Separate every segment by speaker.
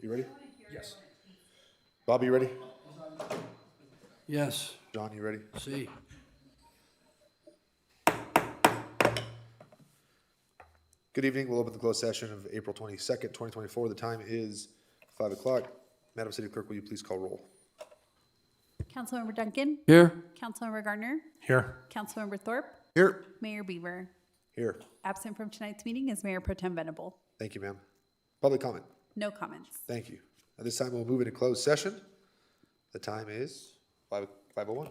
Speaker 1: You ready?
Speaker 2: Yes.
Speaker 1: Bobby, you ready?
Speaker 2: Yes.
Speaker 1: John, you ready?
Speaker 2: See.
Speaker 1: Good evening. We'll open the closed session of April 22nd, 2024. The time is 5 o'clock. Madam City Clerk, will you please call roll?
Speaker 3: Councilmember Duncan.
Speaker 2: Here.
Speaker 3: Councilmember Gardner.
Speaker 2: Here.
Speaker 3: Councilmember Thorpe.
Speaker 1: Here.
Speaker 3: Mayor Beaver.
Speaker 1: Here.
Speaker 3: Absent from tonight's meeting is Mayor Pro Tem Venable.
Speaker 1: Thank you, ma'am. Public comment.
Speaker 3: No comments.
Speaker 1: Thank you. At this time, we'll move into closed session. The time is 5:01.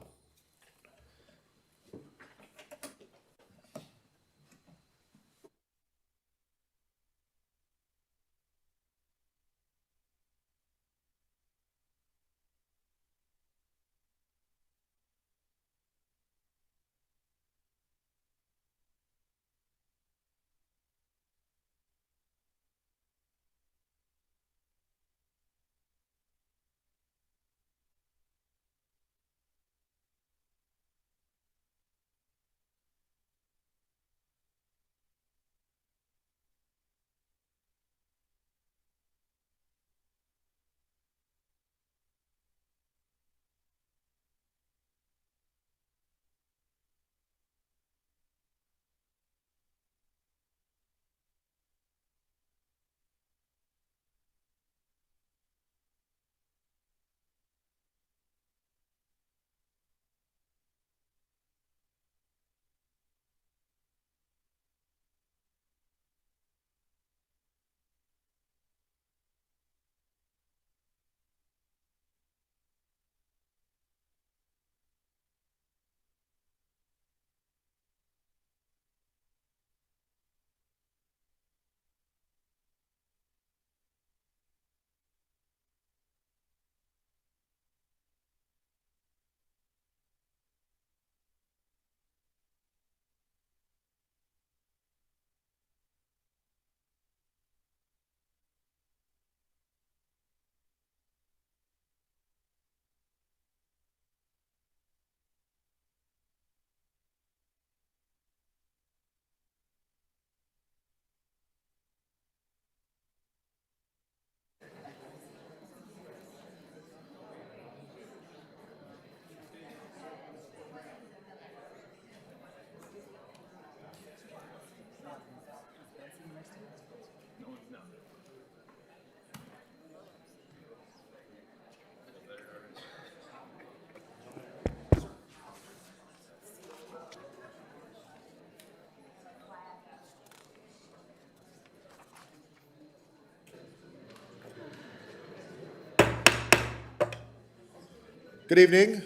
Speaker 1: Good evening.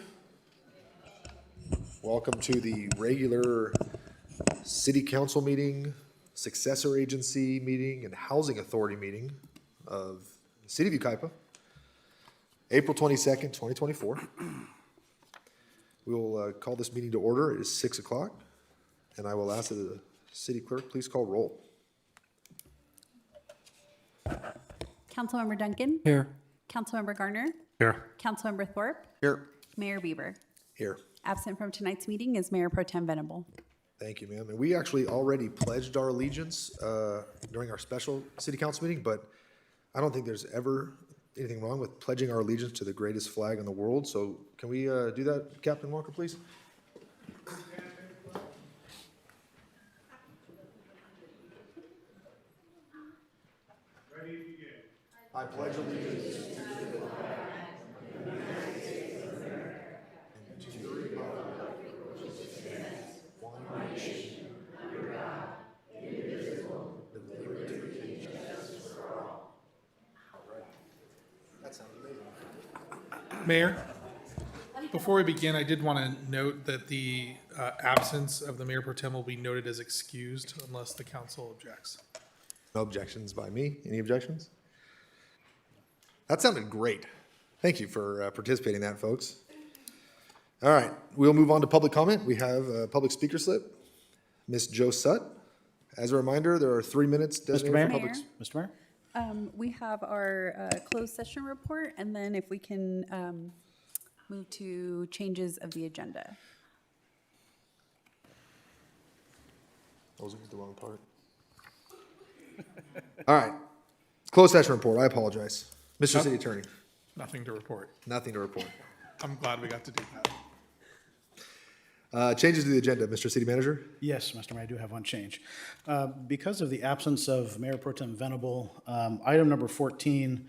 Speaker 1: Welcome to the regular City Council meeting, Successor Agency meeting, and Housing Authority meeting of the City of Yucaipa, April 22nd, 2024. We will call this meeting to order. It is 6 o'clock, and I will ask that the City Clerk please call roll.
Speaker 3: Councilmember Duncan.
Speaker 2: Here.
Speaker 3: Councilmember Gardner.
Speaker 2: Here.
Speaker 3: Councilmember Thorpe.
Speaker 1: Here.
Speaker 3: Mayor Beaver.
Speaker 1: Here.
Speaker 3: Absent from tonight's meeting is Mayor Pro Tem Venable.
Speaker 1: Thank you, ma'am. And we actually already pledged our allegiance during our special city council meeting, but I don't think there's ever anything wrong with pledging our allegiance to the greatest flag in the world. So can we do that, Captain Walker, please? Ready to begin. I pledge allegiance to the flag of the United States of America and to the republic which stands one nation under God, indivisible, with liberty and justice for all. All right. That sounds amazing.
Speaker 4: Mayor, before we begin, I did want to note that the absence of the Mayor Pro Tem will be noted as excused unless the council objects.
Speaker 1: No objections by me. Any objections? That sounded great. Thank you for participating in that, folks. All right, we'll move on to public comment. We have a public speaker slip. Ms. Jo Sutt. As a reminder, there are 3 minutes designated
Speaker 3: Mayor?
Speaker 1: for public.
Speaker 2: Mr. Mayor?
Speaker 3: We have our closed session report, and then if we can move to changes of the agenda.
Speaker 1: I was looking at the wrong part. All right, closed session report. I apologize. Mr. City Attorney,
Speaker 4: Nothing to report.
Speaker 1: nothing to report.
Speaker 4: I'm glad we got to do that.
Speaker 1: Changes to the agenda, Mr. City Manager?
Speaker 2: Yes, Mr. Mayor, I do have one change. Because of the absence of Mayor Pro Tem Venable, item number 14,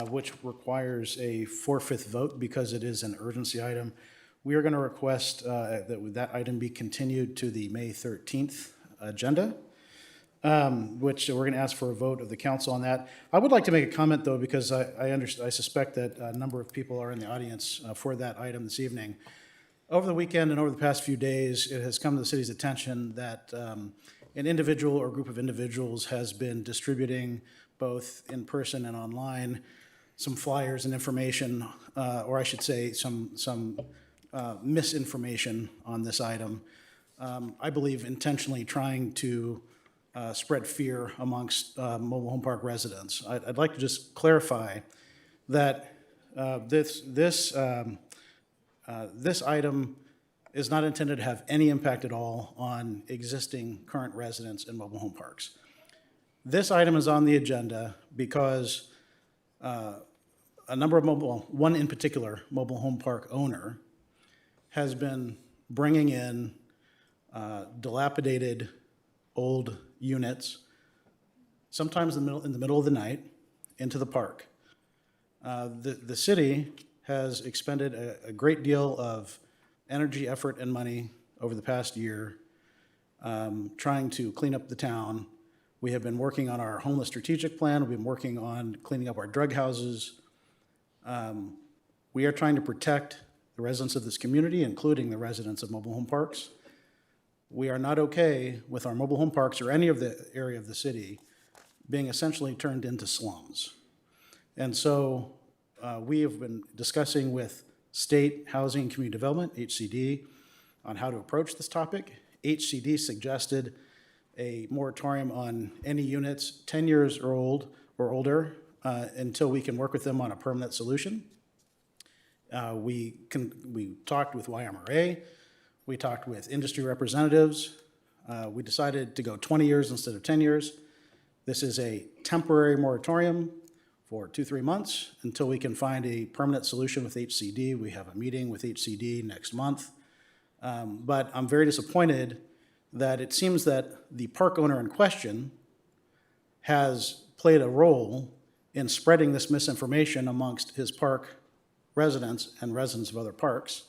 Speaker 2: which requires a four-fifth vote because it is an urgency item, we are going to request that item be continued to the May 13th agenda, which we're going to ask for a vote of the council on that. I would like to make a comment, though, because I suspect that a number of people are in the audience for that item this evening. Over the weekend and over the past few days, it has come to the city's attention that an individual or group of individuals has been distributing, both in person and online, some flyers and information, or I should say some misinformation on this item. I believe intentionally trying to spread fear amongst mobile home park residents. I'd like to just clarify that this item is not intended to have any impact at all on existing current residents in mobile home parks. This item is on the agenda because a number of one in particular, mobile home park owner, has been bringing in dilapidated old units, sometimes in the middle of the night, into the park. The city has expended a great deal of energy, effort, and money over the past year trying to clean up the town. We have been working on our homeless strategic plan. We've been working on cleaning up our drug houses. We are trying to protect the residents of this community, including the residents of mobile home parks. We are not okay with our mobile home parks or any of the area of the city being essentially turned into slums. And so we have been discussing with State Housing and Community Development, HCD, on how to approach this topic. HCD suggested a moratorium on any units 10 years or older until we can work with them on a permanent solution. We talked with YMRA, we talked with industry representatives. We decided to go 20 years instead of 10 years. This is a temporary moratorium for 2-3 months until we can find a permanent solution with HCD. We have a meeting with HCD next month. But I'm very disappointed that it seems that the park owner in question has played a role in spreading this misinformation amongst his park residents and residents of other parks.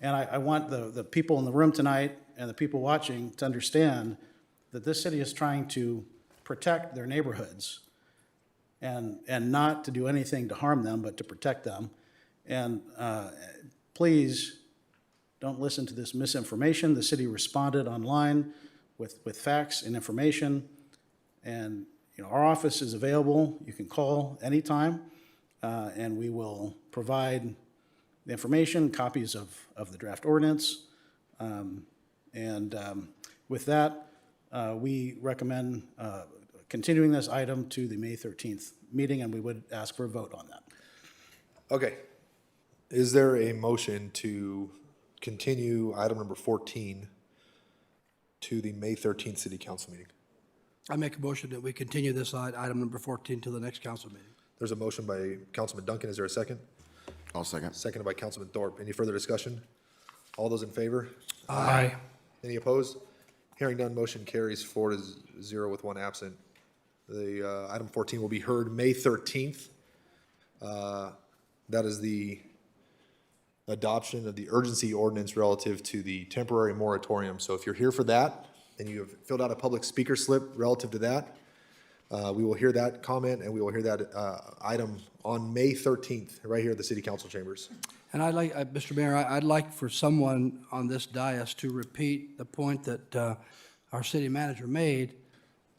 Speaker 2: And I want the people in the room tonight and the people watching to understand that this city is trying to protect their neighborhoods and not to do anything to harm them, but to protect them. And please don't listen to this misinformation. The city responded online with facts and information. And our office is available. You can call anytime, and we will provide the information, copies of the draft ordinance. With that, we recommend continuing this item to the May 13th meeting, and we would ask for a vote on that.
Speaker 1: Okay. Is there a motion to continue item number 14 to the May 13th City Council meeting?
Speaker 5: I make a motion that we continue this item number 14 to the next council meeting.
Speaker 1: There's a motion by Councilman Duncan. Is there a second?
Speaker 6: I'll second.
Speaker 1: Seconded by Councilman Thorpe. Any further discussion? All those in favor?
Speaker 4: Aye.
Speaker 1: Any opposed? Hearing none, motion carries 4-0 with one absent. The item 14 will be heard May 13th. That is the adoption of the urgency ordinance relative to the temporary moratorium. So if you're here for that and you have filled out a public speaker slip relative to that, we will hear that comment and we will hear that item on May 13th, right here at the City Council chambers.
Speaker 5: And I'd like, Mr. Mayor, I'd like for someone on this dais to repeat the point that our city manager made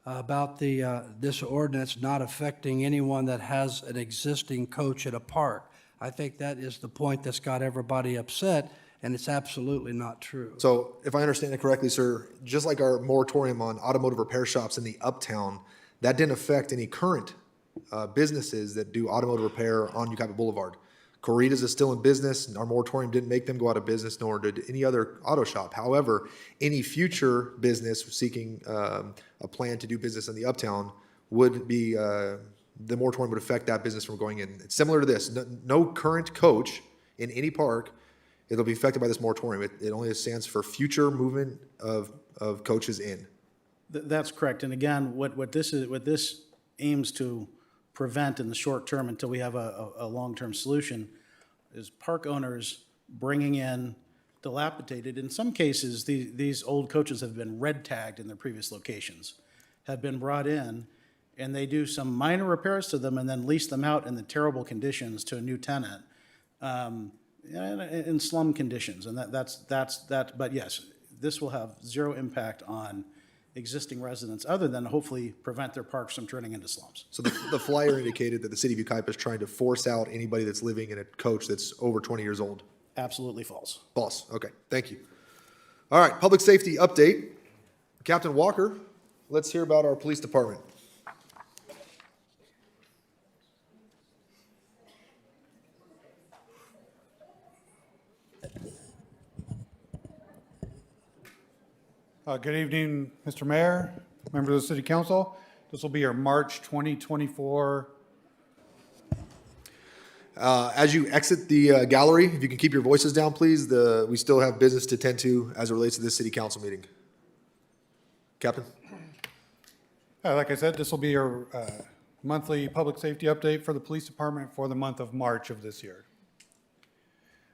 Speaker 5: about this ordinance not affecting anyone that has an existing coach at a park. I think that is the point that's got everybody upset, and it's absolutely not true.
Speaker 1: So if I understand it correctly, sir, just like our moratorium on automotive repair shops in the uptown, that didn't affect any current businesses that do automotive repair on Yucaipa Boulevard. Corridas is still in business. Our moratorium didn't make them go out of business, nor did any other auto shop. However, any future business seeking a plan to do business in the uptown would be the moratorium would affect that business from going in. It's similar to this. No current coach in any park, it'll be affected by this moratorium. It only stands for future movement of coaches in.
Speaker 2: That's correct. And again, what this aims to prevent in the short term until we have a long-term solution is park owners bringing in dilapidated, in some cases, these old coaches have been red tagged in their previous locations, have been brought in, and they do some minor repairs to them and then lease them out in the terrible conditions to a new tenant, in slum conditions. And but yes, this will have zero impact on existing residents other than hopefully prevent their parks from turning into slums.
Speaker 1: So the flyer indicated that the city of Yucaipa is trying to force out anybody that's living in a coach that's over 20 years old.
Speaker 2: Absolutely false.
Speaker 1: False. Okay, thank you. All right, public safety update. Captain Walker, let's hear about our police department.
Speaker 6: Good evening, Mr. Mayor, members of the City Council. This will be your March 2024.
Speaker 1: As you exit the gallery, if you can keep your voices down, please. We still have business to tend to as it relates to this city council meeting. Captain?
Speaker 6: Like I said, this will be your monthly public safety update for the police department for the month of March of this year.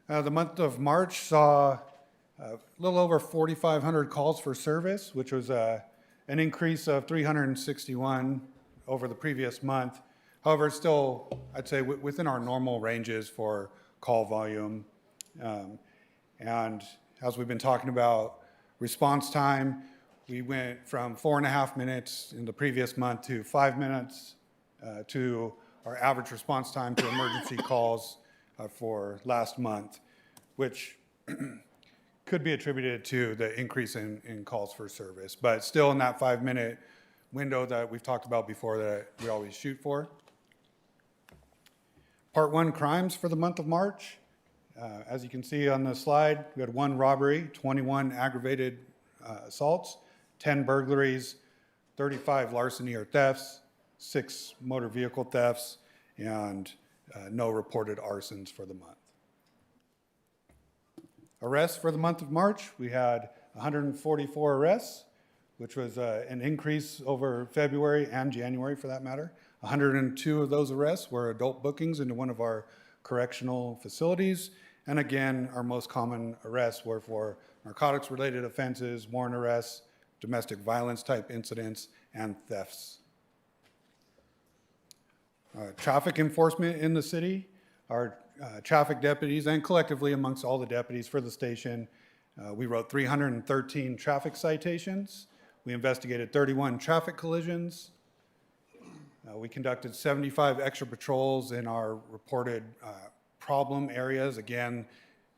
Speaker 6: The month of March saw a little over 4,500 calls for service, which was an increase of 361 over the previous month. However, it's still, I'd say, within our normal ranges for call volume. And as we've been talking about response time, we went from 4.5 minutes in the previous month to 5 minutes to our average response time to emergency calls for last month, which could be attributed to the increase in calls for service, but still in that 5-minute window that we've talked about before that we always shoot for. Part 1 crimes for the month of March. As you can see on the slide, we had 1 robbery, 21 aggravated assaults, 10 burglaries, 35 larceny or thefts, 6 motor vehicle thefts, and no reported arsons for the month. Arrests for the month of March, we had 144 arrests, which was an increase over February and January for that matter. 102 of those arrests were adult bookings into one of our correctional facilities. And again, our most common arrests were for narcotics-related offenses, warrant arrests, domestic violence type incidents, and thefts. Traffic enforcement in the city, our traffic deputies, and collectively amongst all the deputies for the station, we wrote 313 traffic citations. We investigated 31 traffic collisions. We conducted 75 extra patrols in our reported problem areas. Again,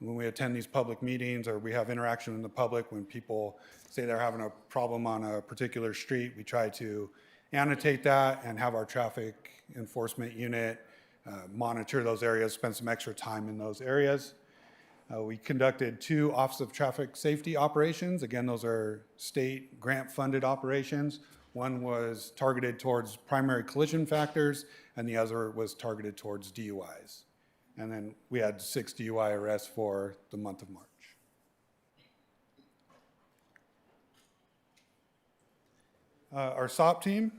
Speaker 6: when we attend these public meetings or we have interaction in the public, when people say they're having a problem on a particular street, we try to annotate that and have our traffic enforcement unit monitor those areas, spend some extra time in those areas. We conducted 2 Office of Traffic Safety operations. Again, those are state grant-funded operations. One was targeted towards primary collision factors, and the other was targeted towards DUIs. And then we had 6 DUI arrests for the month of March. Our SOP team,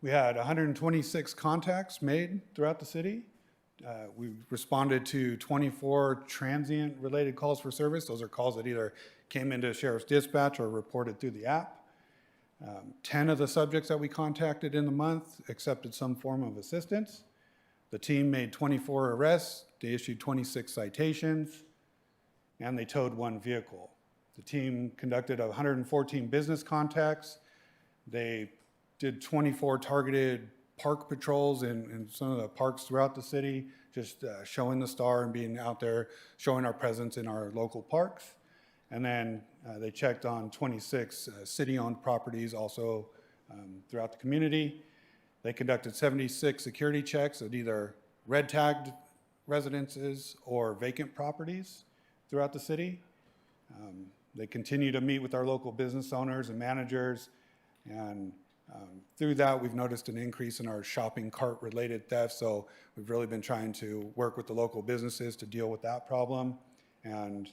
Speaker 6: we had 126 contacts made throughout the city. We responded to 24 transient-related calls for service. Those are calls that either came into sheriff's dispatch or reported through the app. 10 of the subjects that we contacted in the month accepted some form of assistance. The team made 24 arrests. They issued 26 citations, and they towed 1 vehicle. The team conducted 114 business contacts. They did 24 targeted park patrols in some of the parks throughout the city, just showing the star and being out there, showing our presence in our local parks. And then they checked on 26 city-owned properties also throughout the community. They conducted 76 security checks at either red-tagged residences or vacant properties throughout the city. They continue to meet with our local business owners and managers and Through that, we've noticed an increase in our shopping cart-related theft, so we've really been trying to work with the local businesses to deal with that problem. And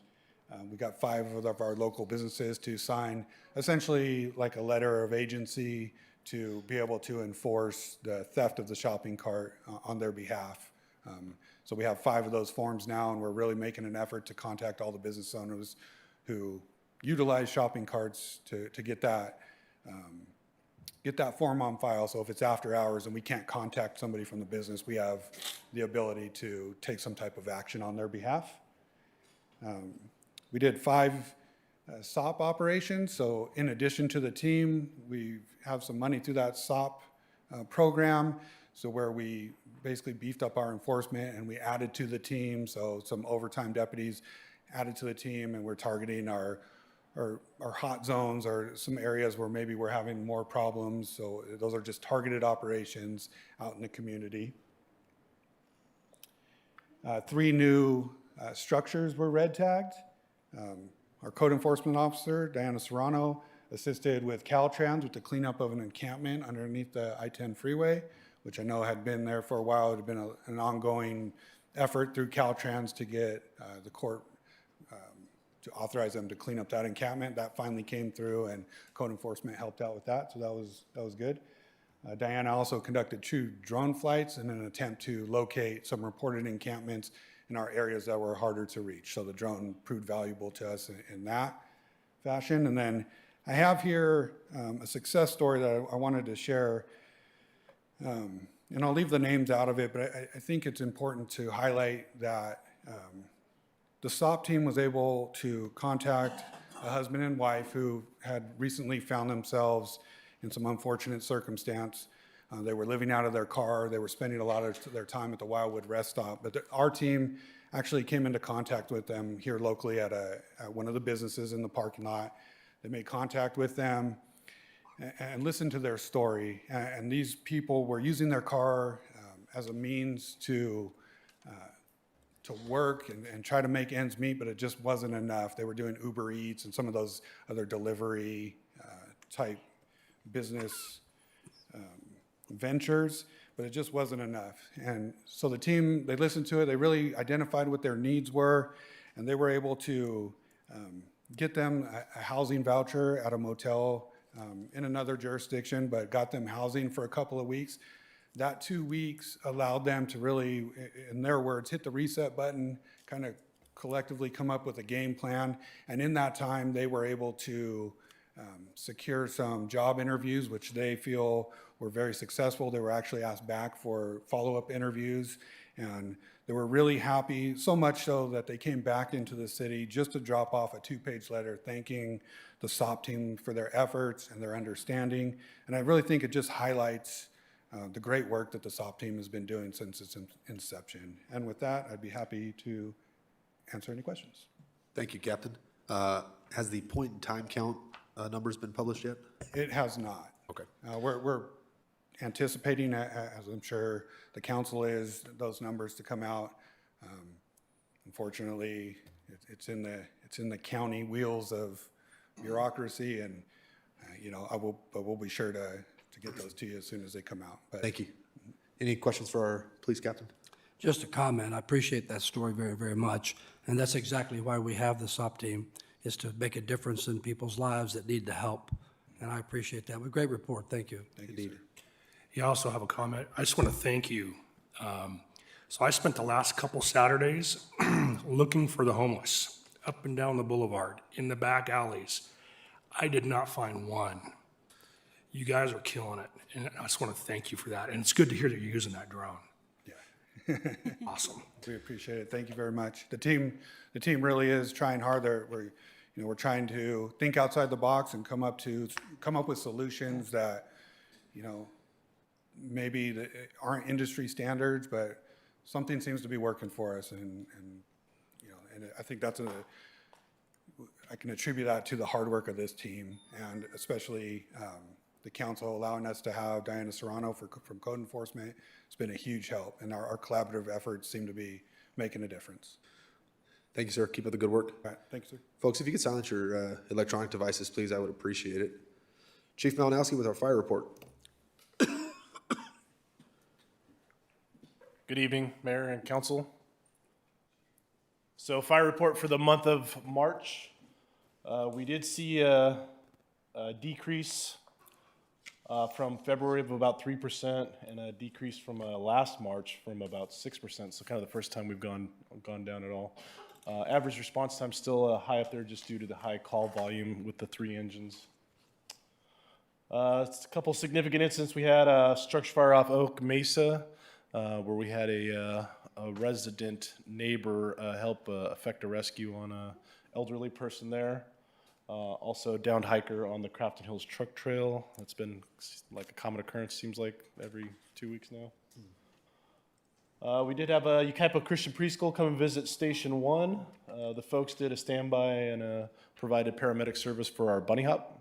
Speaker 6: we got 5 of our local businesses to sign essentially like a letter of agency to be able to enforce the theft of the shopping cart on their behalf. So we have 5 of those forms now, and we're really making an effort to contact all the business owners who utilize shopping carts to get that form on file. So if it's after hours and we can't contact somebody from the business, we have the ability to take some type of action on their behalf. We did 5 SOP operations. So in addition to the team, we have some money through that SOP program. So where we basically beefed up our enforcement and we added to the team. So some overtime deputies added to the team, and we're targeting our hot zones or some areas where maybe we're having more problems. So those are just targeted operations out in the community. 3 new structures were red tagged. Our code enforcement officer, Diana Serrano, assisted with Caltrans with the cleanup of an encampment underneath the I-10 freeway, which I know had been there for a while. It had been an ongoing effort through Caltrans to get the court to authorize them to clean up that encampment. That finally came through, and code enforcement helped out with that, so that was good. Diana also conducted 2 drone flights in an attempt to locate some reported encampments in our areas that were harder to reach. So the drone proved valuable to us in that fashion. And then I have here a success story that I wanted to share. And I'll leave the names out of it, but I think it's important to highlight that the SOP team was able to contact a husband and wife who had recently found themselves in some unfortunate circumstance. They were living out of their car. They were spending a lot of their time at the Wildwood rest stop. But our team actually came into contact with them here locally at one of the businesses in the parking lot. They made contact with them and listened to their story. And these people were using their car as a means to work and try to make ends meet, but it just wasn't enough. They were doing Uber Eats and some of those other delivery type business ventures, but it just wasn't enough. And so the team, they listened to it, they really identified what their needs were, and they were able to get them a housing voucher at a motel in another jurisdiction, but got them housing for a couple of weeks. That 2 weeks allowed them to really, in their words, hit the reset button, kind of collectively come up with a game plan. And in that time, they were able to secure some job interviews, which they feel were very successful. They were actually asked back for follow-up interviews, and they were really happy, so much so that they came back into the city just to drop off a 2-page letter thanking the SOP team for their efforts and their understanding. And I really think it just highlights the great work that the SOP team has been doing since its inception. And with that, I'd be happy to answer any questions.
Speaker 1: Thank you, Captain. Has the point in time count numbers been published yet?
Speaker 6: It has not.
Speaker 1: Okay.
Speaker 6: We're anticipating, as I'm sure the council is, those numbers to come out. Unfortunately, it's in the county wheels of bureaucracy, and we'll be sure to get those to you as soon as they come out. But
Speaker 1: Thank you. Any questions for our police captain?
Speaker 5: Just a comment. I appreciate that story very, very much. And that's exactly why we have the SOP team, is to make a difference in people's lives that need the help. And I appreciate that. A great report. Thank you.
Speaker 6: Thank you, sir.
Speaker 7: Yeah, I also have a comment. I just want to thank you. So I spent the last couple Saturdays looking for the homeless up and down the boulevard, in the back alleys. I did not find one. You guys are killing it, and I just want to thank you for that. And it's good to hear that you're using that drone.
Speaker 6: Yeah.
Speaker 7: Awesome.
Speaker 6: We appreciate it. Thank you very much. The team really is trying hard. We're trying to think outside the box and come up with solutions that, maybe that aren't industry standards, but something seems to be working for us. And I think I can attribute that to the hard work of this team, and especially the council allowing us to have Diana Serrano from code enforcement. It's been a huge help, and our collaborative efforts seem to be making a difference.
Speaker 1: Thank you, sir. Keep up the good work.
Speaker 6: All right, thank you, sir.
Speaker 1: Folks, if you could silence your electronic devices, please, I would appreciate it. Chief Malinowski with our fire report.
Speaker 8: Good evening, Mayor and Council. So fire report for the month of March. We did see a decrease from February of about 3% and a decrease from last March from about 6%. So kind of the first time we've gone down at all. Average response time still high up there just due to the high call volume with the 3 engines. It's a couple significant incidents. We had a structure fire off Oak Mesa where we had a resident neighbor help effect a rescue on an elderly person there. Also downed hiker on the Crafton Hills Truck Trail. That's been like a common occurrence, seems like every 2 weeks now. We did have a Yucaipa Christian Preschool come and visit Station 1. The folks did a standby and provided paramedic service for our bunny hop.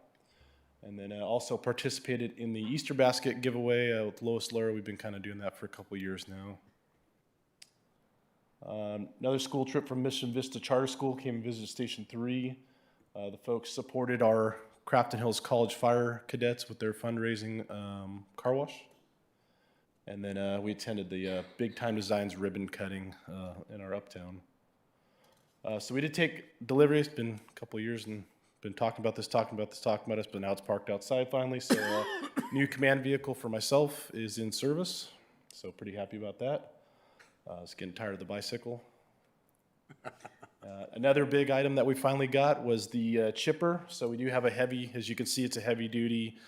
Speaker 8: And then also participated in the Easter basket giveaway with Lois Laura. We've been kind of doing that for a couple years now. Another school trip from Mission Vista Charter School came and visited Station 3. The folks supported our Crafton Hills College Fire Cadets with their fundraising car wash. And then we attended the Big Time Designs ribbon cutting in our uptown. So we did take delivery. It's been a couple years and been talking about this, but now it's parked outside finally. So new command vehicle for myself is in service. So pretty happy about that. I was getting tired of the bicycle. Another big item that we finally got was the chipper. So we do have a heavy, as you can see, it's a heavy duty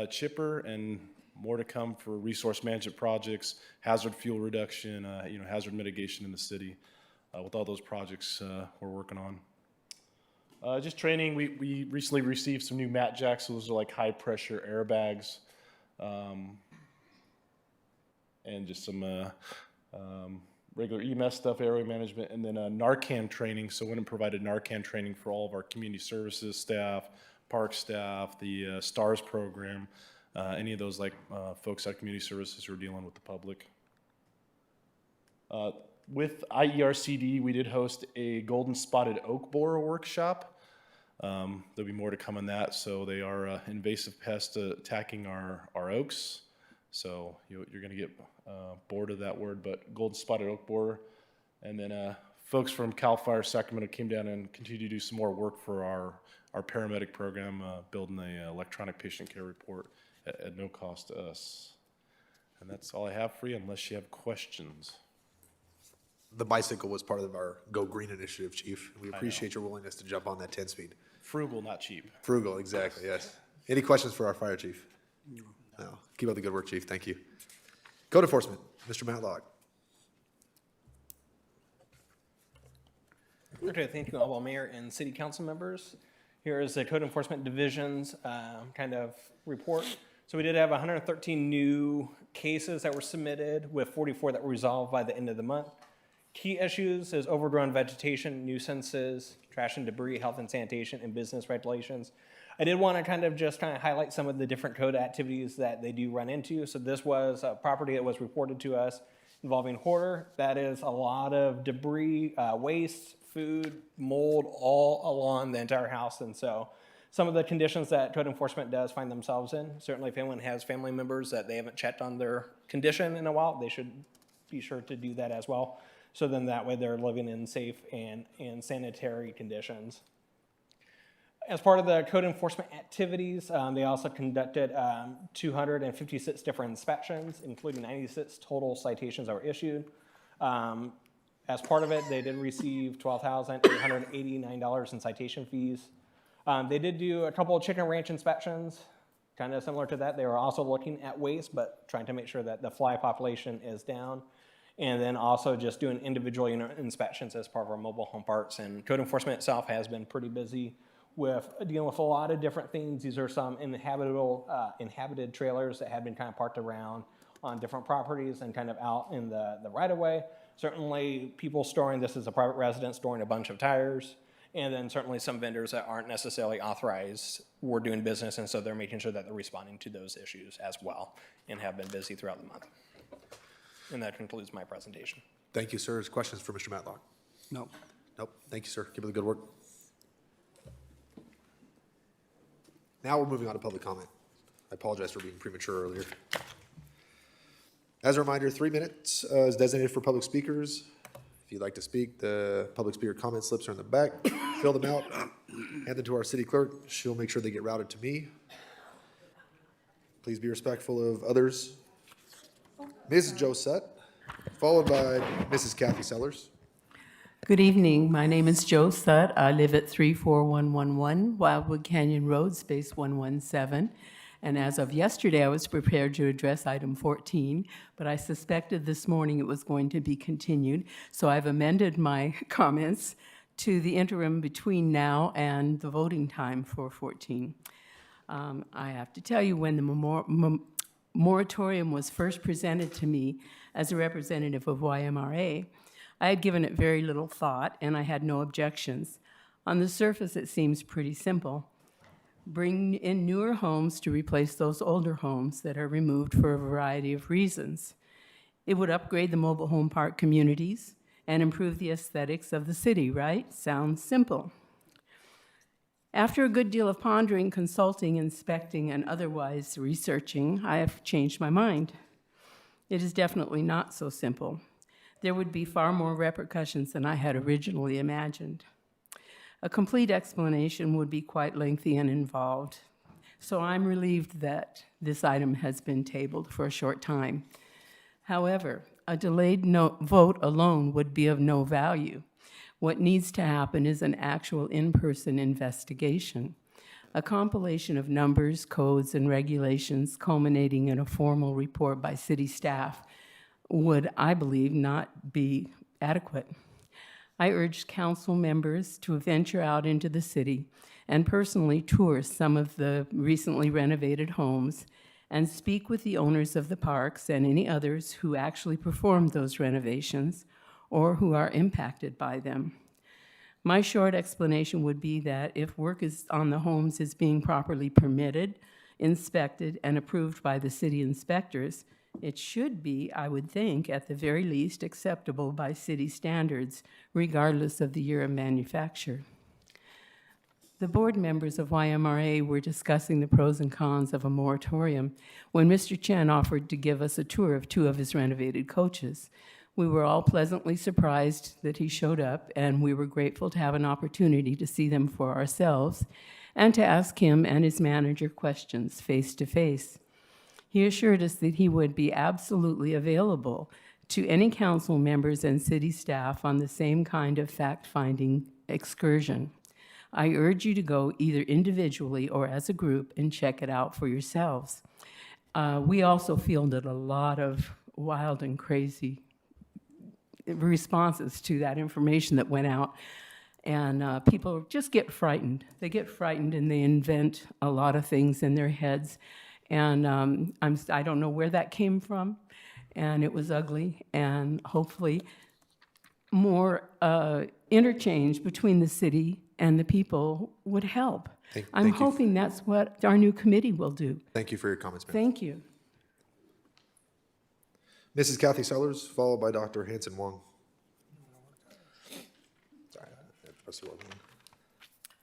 Speaker 8: chipper, and more to come for resource management projects, hazard fuel reduction, hazard mitigation in the city. With all those projects we're working on. Just training, we recently received some new mat jacks. So those are like high pressure airbags. And just some regular EMS stuff, area management, and then Narcan training. So went and provided Narcan training for all of our community services staff, park staff, the STARS program, any of those folks at community services who are dealing with the public. With IERCD, we did host a golden spotted oak borer workshop. There'll be more to come on that. So they are invasive pests attacking our oaks. So you're going to get bored of that word, but golden spotted oak borer. And then folks from CAL FIRE Sacramento came down and continued to do some more work for our paramedic program, building the electronic patient care report at no cost to us. And that's all I have for you, unless you have questions.
Speaker 1: The bicycle was part of our Go Green initiative, Chief. We appreciate your willingness to jump on that 10-speed.
Speaker 8: Frugal, not cheap.
Speaker 1: Frugal, exactly, yes. Any questions for our fire chief? No. Keep up the good work, Chief. Thank you. Code enforcement, Mr. Matlock.
Speaker 9: Okay, thank you, all Mayor and City Council members. Here is the Code Enforcement Division's kind of report. So we did have 113 new cases that were submitted, with 44 that were resolved by the end of the month. Key issues is overgrown vegetation, nuisances, trash and debris, health and sanitation, and business regulations. I did want to kind of highlight some of the different code activities that they do run into. So this was a property that was reported to us involving hoarder. That is a lot of debris, waste, food, mold, all along the entire house. And so some of the conditions that code enforcement does find themselves in, certainly if anyone has family members that they haven't checked on their condition in a while, they should be sure to do that as well. So then that way they're living in safe and sanitary conditions. As part of the code enforcement activities, they also conducted 256 different inspections, including 96 total citations that were issued. As part of it, they did receive $12,889 in citation fees. They did do a couple of chicken ranch inspections, kind of similar to that. They were also looking at waste, but trying to make sure that the fly population is down. And then also just doing individual inspections as part of our mobile home parks. And code enforcement itself has been pretty busy with dealing with a lot of different things. These are some inhabited trailers that have been kind of parked around on different properties and kind of out in the right of way. Certainly people storing, this is a private residence, storing a bunch of tires. And then certainly some vendors that aren't necessarily authorized were doing business, and so they're making sure that they're responding to those issues as well and have been busy throughout the month. And that concludes my presentation.
Speaker 1: Thank you, sir. Questions for Mr. Matlock?
Speaker 5: No.
Speaker 1: Nope. Thank you, sir. Keep up the good work. Now we're moving on to public comment. I apologize for being premature earlier. As a reminder, 3 minutes is designated for public speakers. If you'd like to speak, the public speaker comment slips are in the back. Fill them out, hand them to our city clerk. She'll make sure they get routed to me. Please be respectful of others. Mrs. Joe Sutt, followed by Mrs. Kathy Sellers.
Speaker 10: Good evening. My name is Joe Sutt. I live at 34111 Wildwood Canyon Road, space 117. And as of yesterday, I was prepared to address item 14, but I suspected this morning it was going to be continued. So I've amended my comments to the interim between now and the voting time for 14. I have to tell you, when the moratorium was first presented to me as a representative of YMRA, I had given it very little thought, and I had no objections. On the surface, it seems pretty simple. Bring in newer homes to replace those older homes that are removed for a variety of reasons. It would upgrade the mobile home park communities and improve the aesthetics of the city, right? Sounds simple. After a good deal of pondering, consulting, inspecting, and otherwise researching, I have changed my mind. It is definitely not so simple. There would be far more repercussions than I had originally imagined. A complete explanation would be quite lengthy and involved, so I'm relieved that this item has been tabled for a short time. However, a delayed vote alone would be of no value. What needs to happen is an actual in-person investigation, a compilation of numbers, codes, and regulations culminating in a formal report by city staff would, I believe, not be adequate. I urge council members to venture out into the city and personally tour some of the recently renovated homes and speak with the owners of the parks and any others who actually performed those renovations or who are impacted by them. My short explanation would be that if work on the homes is being properly permitted, inspected, and approved by the city inspectors, it should be, I would think, at the very least acceptable by city standards, regardless of the year of manufacture. The board members of YMRA were discussing the pros and cons of a moratorium when Mr. Chen offered to give us a tour of 2 of his renovated coaches. We were all pleasantly surprised that he showed up, and we were grateful to have an opportunity to see them for ourselves and to ask him and his manager questions face to face. He assured us that he would be absolutely available to any council members and city staff on the same kind of fact-finding excursion. I urge you to go either individually or as a group and check it out for yourselves. We also fielded a lot of wild and crazy responses to that information that went out, and people just get frightened. They get frightened and they invent a lot of things in their heads. And I don't know where that came from, and it was ugly, and hopefully more interchange between the city and the people would help. I'm hoping that's what our new committee will do.
Speaker 1: Thank you for your comments, ma'am.
Speaker 10: Thank you.
Speaker 1: Mrs. Kathy Sellers, followed by Dr. Hanson Wong. Sorry, I pressed the wrong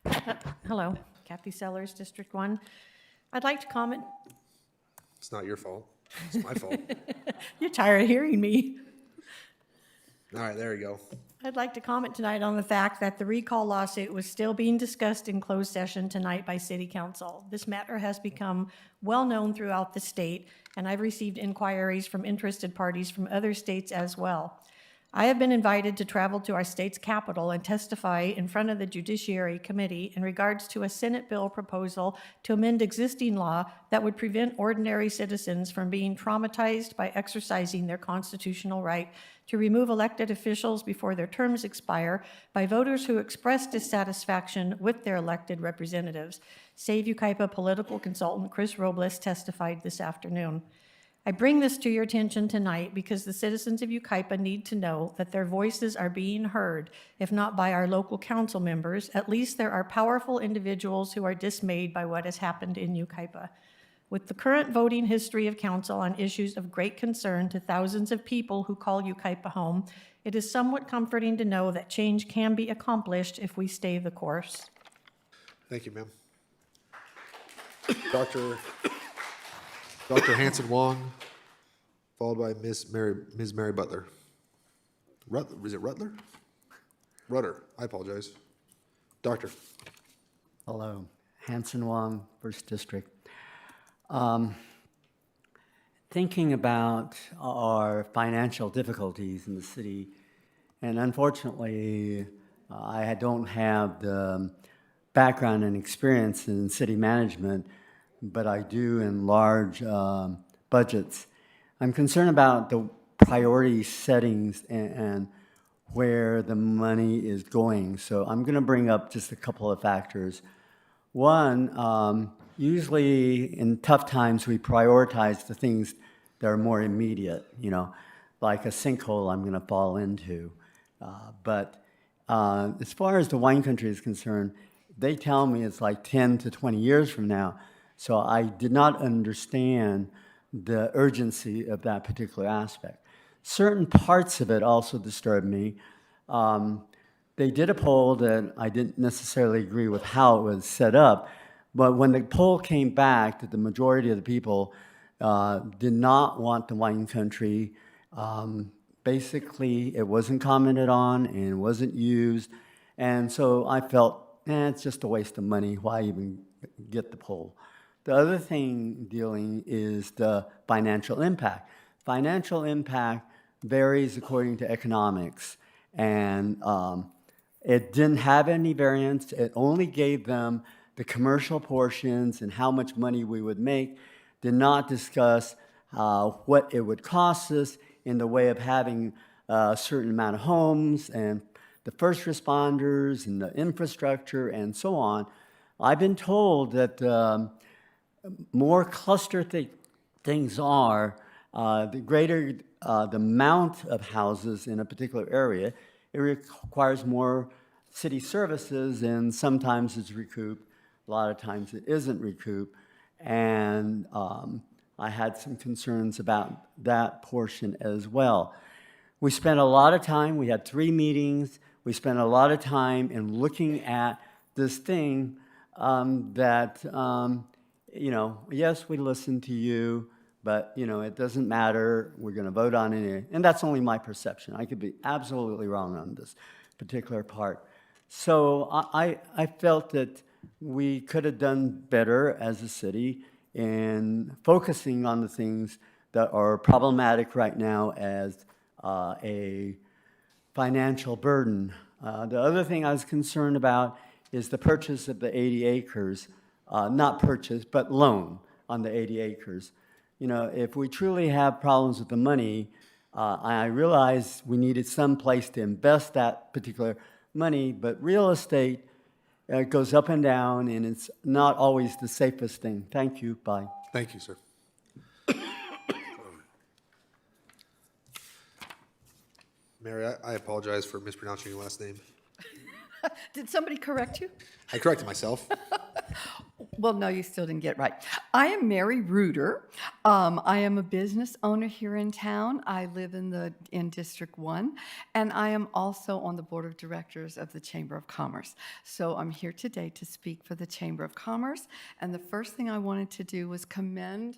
Speaker 1: one.
Speaker 11: Hello, Kathy Sellers, District 1. I'd like to comment.
Speaker 1: It's not your fault. It's my fault.
Speaker 11: You're tired of hearing me.
Speaker 1: All right, there you go.
Speaker 11: I'd like to comment tonight on the fact that the recall lawsuit was still being discussed in closed session tonight by City Council. This matter has become well-known throughout the state, and I've received inquiries from interested parties from other states as well. I have been invited to travel to our state's capital and testify in front of the Judiciary Committee in regards to a Senate bill proposal to amend existing law that would prevent ordinary citizens from being traumatized by exercising their constitutional right to remove elected officials before their terms expire by voters who express dissatisfaction with their elected representatives. Save Yucaipa political consultant Chris Robles testified this afternoon. I bring this to your attention tonight because the citizens of Yucaipa need to know that their voices are being heard, if not by our local council members. At least there are powerful individuals who are dismayed by what has happened in Yucaipa. With the current voting history of council on issues of great concern to thousands of people who call Yucaipa home, it is somewhat comforting to know that change can be accomplished if we stay the course.
Speaker 1: Thank you, ma'am. Dr. Dr. Hanson Wong, followed by Ms. Mary Butler. Is it Rutler? Rudder, I apologize. Doctor.
Speaker 12: Hello, Hanson Wong, First District. Thinking about our financial difficulties in the city, and unfortunately, I don't have the background and experience in city management, but I do in large budgets. I'm concerned about the priority settings and where the money is going. So I'm going to bring up just a couple of factors. One, usually in tough times, we prioritize the things that are more immediate, like a sinkhole I'm going to fall into. But as far as the wine country is concerned, they tell me it's like 10 to 20 years from now. So I did not understand the urgency of that particular aspect. Certain parts of it also disturbed me. They did a poll that I didn't necessarily agree with how it was set up, but when the poll came back that the majority of the people did not want the wine country, basically it wasn't commented on and it wasn't used, and so I felt, it's just a waste of money, why even get the poll? The other thing dealing is the financial impact. Financial impact varies according to economics, and it didn't have any variance. It only gave them the commercial portions and how much money we would make, did not discuss what it would cost us in the way of having a certain amount of homes and the first responders and the infrastructure and so on. I've been told that more cluster things are, the greater the amount of houses in a particular area, it requires more city services, and sometimes it's recouped. A lot of times it isn't recouped. And I had some concerns about that portion as well. We spent a lot of time, we had 3 meetings, we spent a lot of time in looking at this thing yes, we listened to you, but, it doesn't matter. We're going to vote on it. And that's only my perception. I could be absolutely wrong on this particular part. So I felt that we could have done better as a city in focusing on the things that are problematic right now as a financial burden. The other thing I was concerned about is the purchase of the 80 acres. Not purchase, but loan on the 80 acres. If we truly have problems with the money, I realize we needed some place to invest that particular money, but real estate goes up and down, and it's not always the safest thing. Thank you. Bye.
Speaker 1: Thank you, sir. Mary, I apologize for mispronouncing your last name.
Speaker 13: Did somebody correct you?
Speaker 1: I corrected myself.
Speaker 13: Well, no, you still didn't get it right. I am Mary Reuter. I am a business owner here in town. I live in District 1, and I am also on the board of directors of the Chamber of Commerce. So I'm here today to speak for the Chamber of Commerce, and the first thing I wanted to do was commend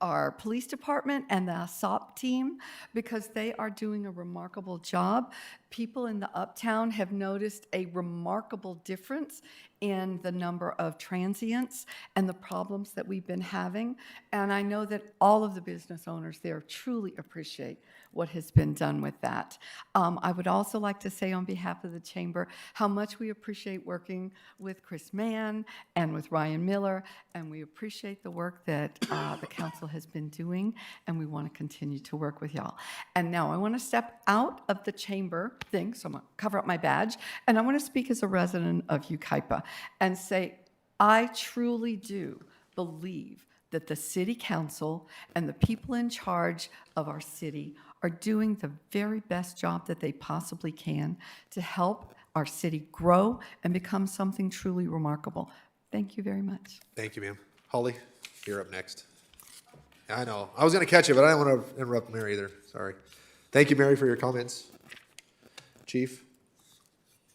Speaker 13: our police department and the SOP team, because they are doing a remarkable job. People in the uptown have noticed a remarkable difference in the number of transients and the problems that we've been having. And I know that all of the business owners there truly appreciate what has been done with that. I would also like to say on behalf of the Chamber how much we appreciate working with Chris Mann and with Ryan Miller, and we appreciate the work that the council has been doing, and we want to continue to work with y'all. And now I want to step out of the Chamber thing, so I'm going to cover up my badge, and I want to speak as a resident of Yucaipa and say, I truly do believe that the city council and the people in charge of our city are doing the very best job that they possibly can to help our city grow and become something truly remarkable. Thank you very much.
Speaker 1: Thank you, ma'am. Holly, you're up next. I know. I was going to catch it, but I don't want to interrupt Mary either. Sorry. Thank you, Mary, for your comments. Chief,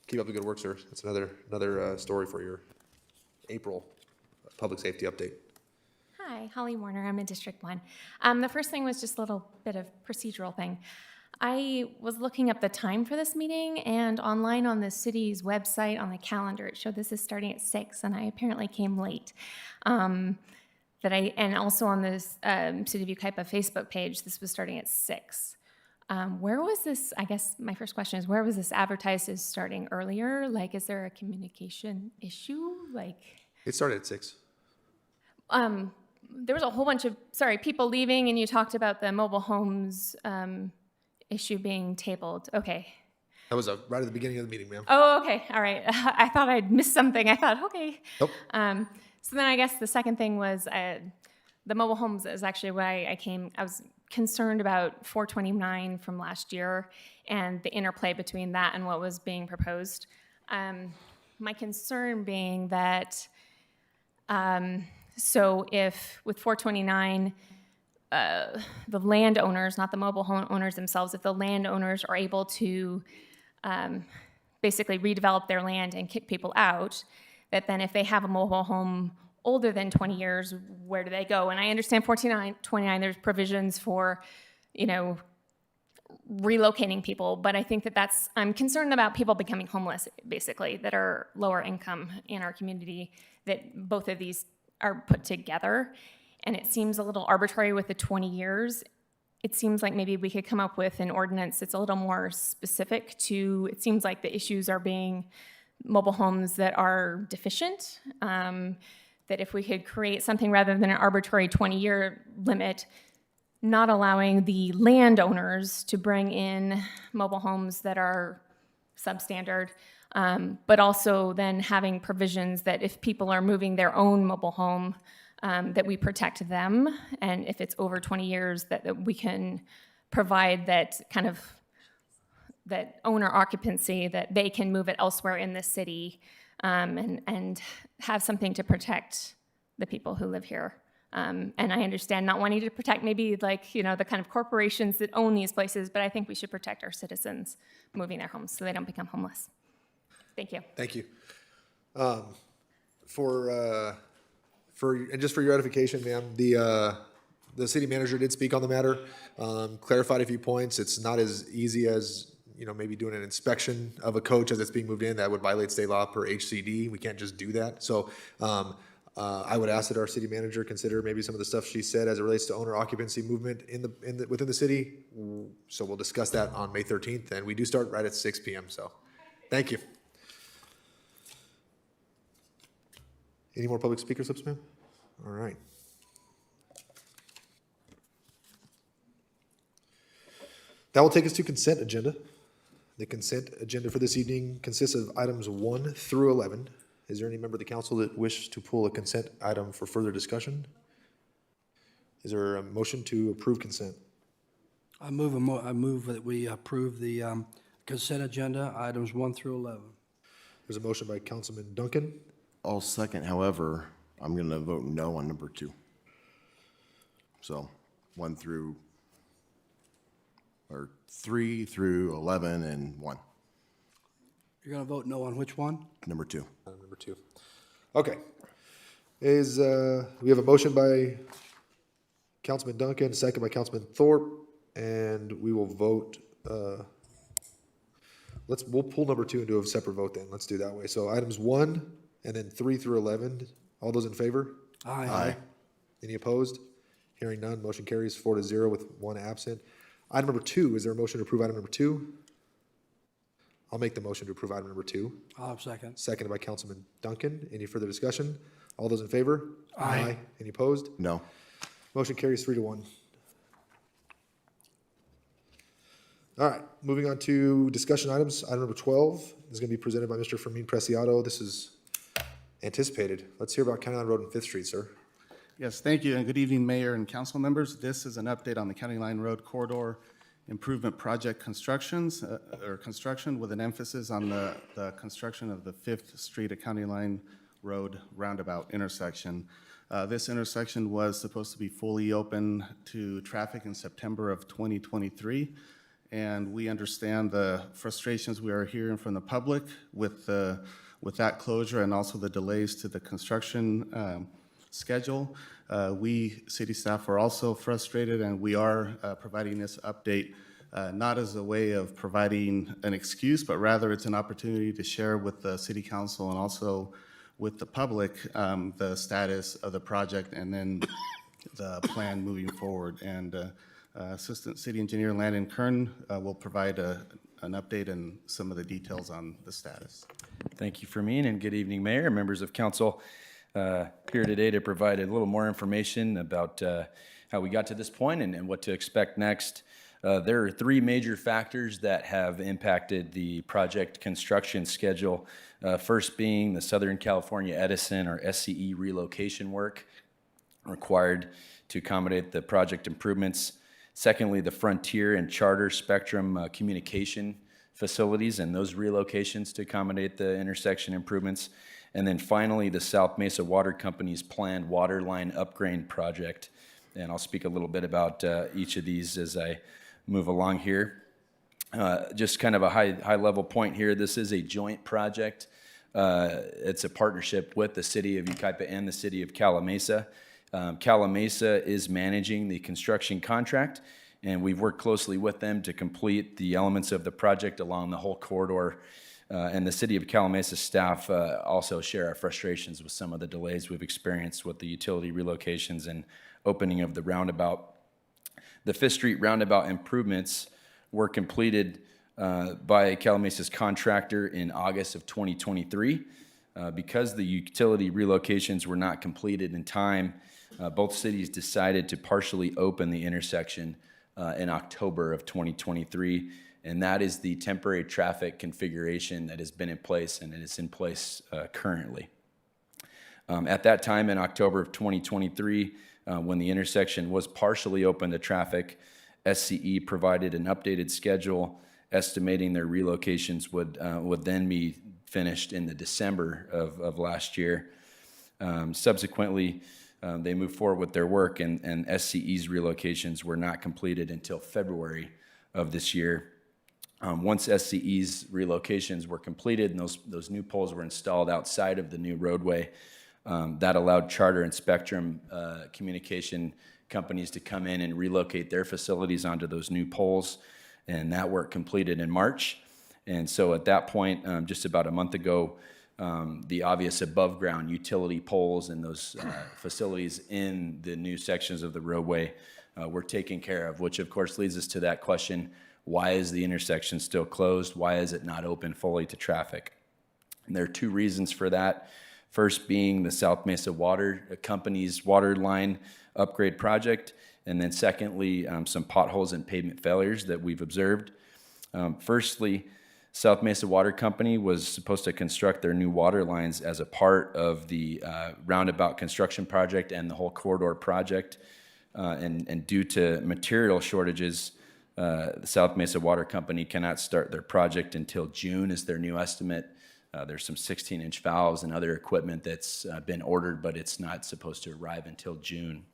Speaker 1: keep up the good work, sir. That's another story for your April public safety update.
Speaker 14: Hi, Hi, Holly Warner. I'm in District 1. The first thing was just a little bit of procedural thing. I was looking up the time for this meeting, and online on the city's website on the calendar, it showed this is starting at 6, and I apparently came late. And also on the City of Yucaipa Facebook page, this was starting at 6. Where was this, I guess my first question is, where was this advertised as starting earlier? Like, is there a communication issue? Like,
Speaker 1: It started at 6.
Speaker 14: there was a whole bunch of, people leaving, and you talked about the mobile homes issue being tabled. Okay.
Speaker 1: That was right at the beginning of the meeting, ma'am.
Speaker 14: Oh, okay. All right. I thought I'd missed something. I thought, okay.
Speaker 1: Nope.
Speaker 14: So then I guess the second thing was the mobile homes is actually why I was concerned about 429 from last year and the interplay between that and what was being proposed. My concern being that, so if with 429, the landowners, not the mobile home owners themselves, if the landowners are able to basically redevelop their land and kick people out, that then if they have a mobile home older than 20 years, where do they go? And I understand 429, there's provisions for, relocating people, but I think I'm concerned about people becoming homeless, basically, that are lower income in our community, that both of these are put together. And it seems a little arbitrary with the 20 years. It seems like maybe we could come up with an ordinance that's a little more specific to, it seems like the issues are being mobile homes that are deficient, that if we could create something rather than an arbitrary 20-year limit, not allowing the landowners to bring in mobile homes that are substandard, but also then having provisions that if people are moving their own mobile home, that we protect them, and if it's over 20 years, that we can provide that kind of that owner occupancy, that they can move it elsewhere in the city, and have something to protect the people who live here. And I understand not wanting to protect maybe the kind of corporations that own these places, but I think we should protect our citizens moving their homes so they don't become homeless. Thank you.
Speaker 1: Thank you. And just for your edification, ma'am, the city manager did speak on the matter, clarified a few points. It's not as easy as, maybe doing an inspection of a coach as it's being moved in. That would violate state law per HCD. We can't just do that. So I would ask that our city manager consider maybe some of the stuff she said as it relates to owner occupancy movement within the city. So we'll discuss that on May 13th, and we do start right at 6 p.m. So thank you. Any more public speaker slips, ma'am? All right. That will take us to consent agenda. The consent agenda for this evening consists of items 1 through 11. Is there any member of the council that wishes to pull a consent item for further discussion? Is there a motion to approve consent?
Speaker 5: I move that we approve the consent agenda, items 1 through 11.
Speaker 1: There's a motion by Councilman Duncan.
Speaker 15: I'll second. However, I'm going to vote no on number 2. So 3 through 11 and 1.
Speaker 5: You're going to vote no on which one?
Speaker 15: Number 2.
Speaker 1: Number 2. Okay. We have a motion by Councilman Duncan, second by Councilman Thorpe, and we will vote. We'll pull number 2 and do a separate vote then. Let's do it that way. So items 1 and then 3 through 11. All those in favor?
Speaker 5: Aye.
Speaker 1: Any opposed? Hearing none, motion carries 4-0 with 1 absent. Item number 2, is there a motion to approve item number 2? I'll make the motion to approve item number 2.
Speaker 5: I'll second.
Speaker 1: Seconded by Councilman Duncan. Any further discussion? All those in favor?
Speaker 5: Aye.
Speaker 1: Any opposed?
Speaker 15: No.
Speaker 1: Motion carries 3-1. All right, moving on to discussion items. Item number 12 is going to be presented by Mr. Fermin Preciado. This is anticipated. Let's hear about County Line Road and 5th Street, sir.
Speaker 16: Yes, thank you, and good evening, Mayor and council members. This is an update on the County Line Road Corridor Improvement Project construction with an emphasis on the construction of the 5th Street at County Line Road roundabout intersection. This intersection was supposed to be fully open to traffic in September of 2023, and we understand the frustrations we are hearing from the public with that closure and also the delays to the construction schedule. We, city staff, are also frustrated, and we are providing this update not as a way of providing an excuse, but rather it's an opportunity to share with the city council and also with the public the status of the project and then the plan moving forward. And Assistant City Engineer Landon Kern will provide an update and some of the details on the status.
Speaker 17: Thank you, Fermin, and good evening, Mayor, members of council. Here today to provide a little more information about how we got to this point and what to expect next. There are three major factors that have impacted the project construction schedule. First being the Southern California Edison, or SCE, relocation work required to accommodate the project improvements. Secondly, the Frontier and Charter Spectrum communication facilities and those relocations to accommodate the intersection improvements. And then finally, the South Mesa Water Company's planned water line upgrade project. And I'll speak a little bit about each of these as I move along here. Just kind of a high level point here. This is a joint project. It's a partnership with the city of Yucaipa and the city of Calamasa. Calamasa is managing the construction contract, and we've worked closely with them to complete the elements of the project along the whole corridor. And the city of Calamasa staff also share our frustrations with some of the delays we've experienced with the utility relocations and opening of the roundabout. The Fifth Street roundabout improvements were completed by Calamasa's contractor in August of 2023. Because the utility relocations were not completed in time, both cities decided to partially open the intersection in October of 2023, and that is the temporary traffic configuration that has been in place, and it is in place currently. At that time, in October of 2023, when the intersection was partially open to traffic, SCE provided an updated schedule estimating their relocations would then be finished in the December of last year. Subsequently, they moved forward with their work, and SCE's relocations were not completed until February of this year. Once SCE's relocations were completed and those new poles were installed outside of the new roadway, that allowed Charter and Spectrum communication companies to come in and relocate their facilities onto those new poles, and that work completed in March. And so at that point, just about a month ago, the obvious above-ground utility poles and those facilities in the new sections of the roadway were taken care of, which of course leads us to that question: why is the intersection still closed? Why is it not open fully to traffic? And there are two reasons for that. First being the South Mesa Water Company's water line upgrade project, and then secondly, some potholes and pavement failures that we've observed. Firstly, South Mesa Water Company was supposed to construct their new water lines as a part of the roundabout construction project and the whole corridor project. And due to material shortages, the South Mesa Water Company cannot start their project until June is their new estimate. There's some 16-inch valves and other equipment that's been ordered, but it's not supposed to arrive until June.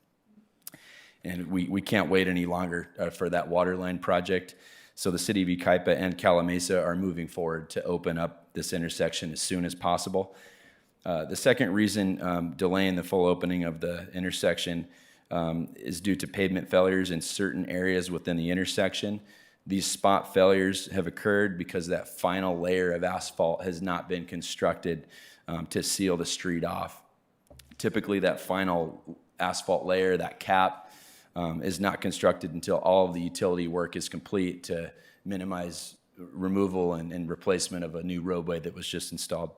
Speaker 17: And we can't wait any longer for that water line project. So the city of Yucaipa and Calamasa are moving forward to open up this intersection as soon as possible. The second reason delaying the full opening of the intersection is due to pavement failures in certain areas within the intersection. These spot failures have occurred because that final layer of asphalt has not been constructed to seal the street off. Typically, that final asphalt layer, that cap, is not constructed until all of the utility work is complete to minimize removal and replacement of a new roadway that was just installed.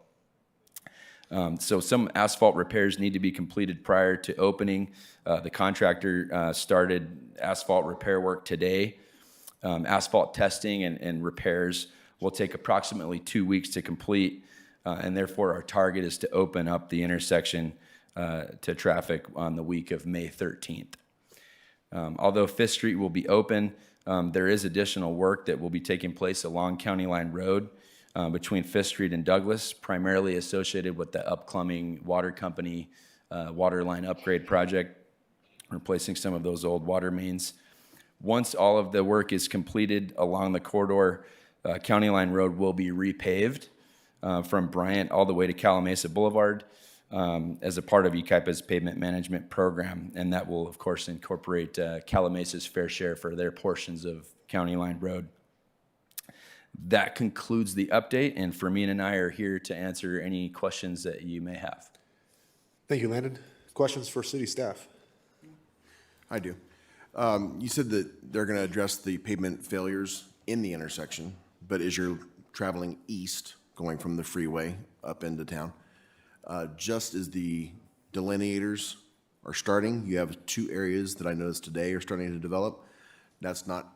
Speaker 17: So some asphalt repairs need to be completed prior to opening. The contractor started asphalt repair work today. Asphalt testing and repairs will take approximately 2 weeks to complete, and therefore our target is to open up the intersection to traffic on the week of May 13th. Although Fifth Street will be open, there is additional work that will be taking place along County Line Road between Fifth Street and Douglas, primarily associated with the upcoming water company water line upgrade project, replacing some of those old water mains. Once all of the work is completed along the corridor, County Line Road will be repaved from Bryant all the way to Calamasa Boulevard. as a part of Yucaipa's pavement management program, and that will, of course, incorporate Calamesa's fair share for their portions of County Line Road. That concludes the update, and Fermin and I are here to answer any questions that you may have.
Speaker 1: Thank you, Landon. Questions for city staff?
Speaker 15: I do. You said that they're going to address the pavement failures in the intersection, but as you're traveling east, going from the freeway up into town, just as the delineators are starting, you have two areas that I noticed today are starting to develop. That's not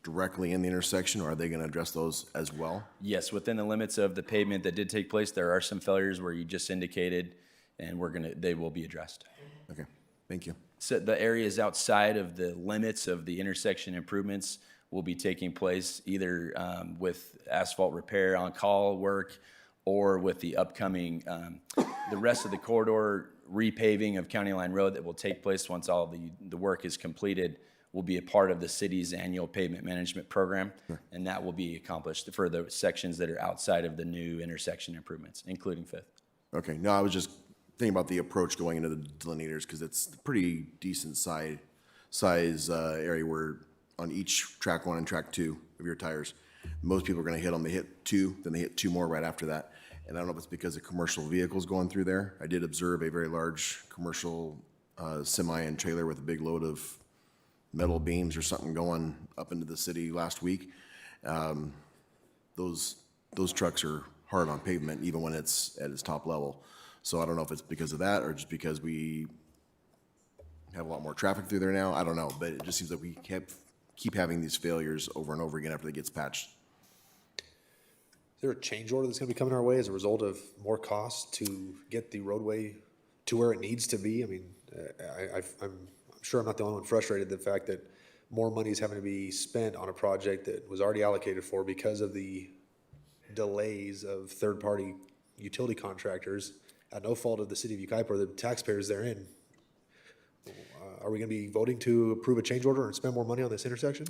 Speaker 15: directly in the intersection, or are they going to address those as well?
Speaker 17: Yes, within the limits of the pavement that did take place, there are some failures where you just indicated, and they will be addressed.
Speaker 15: Okay, thank you.
Speaker 17: So the areas outside of the limits of the intersection improvements will be taking place either with asphalt repair on call work or with the upcoming, the rest of the corridor repaving of County Line Road that will take place once all the work is completed will be a part of the city's annual pavement management program.
Speaker 15: Sure.
Speaker 17: And that will be accomplished for the sections that are outside of the new intersection improvements, including Fifth.
Speaker 15: Okay, no, I was just thinking about the approach going into the delineators because it's a pretty decent size area where on each track 1 and track 2 of your tires, most people are going to hit them. They hit 2, then they hit 2 more right after that. And I don't know if it's because of commercial vehicles going through there. I did observe a very large commercial semi and trailer with a big load of metal beams or something going up into the city last week. Those trucks are hard on pavement even when it's at its top level. So I don't know if it's because of that or just because we have a lot more traffic through there now. I don't know, but it just seems like we keep having these failures over and over again after it gets patched.
Speaker 1: Is there a change order that's going to be coming our way as a result of more costs to get the roadway to where it needs to be? I mean, I'm sure I'm not the only one frustrated the fact that more money is having to be spent on a project that was already allocated for because of the delays of third-party utility contractors at no fault of the city of Yucaipa or the taxpayers therein. Are we going to be voting to approve a change order and spend more money on this intersection?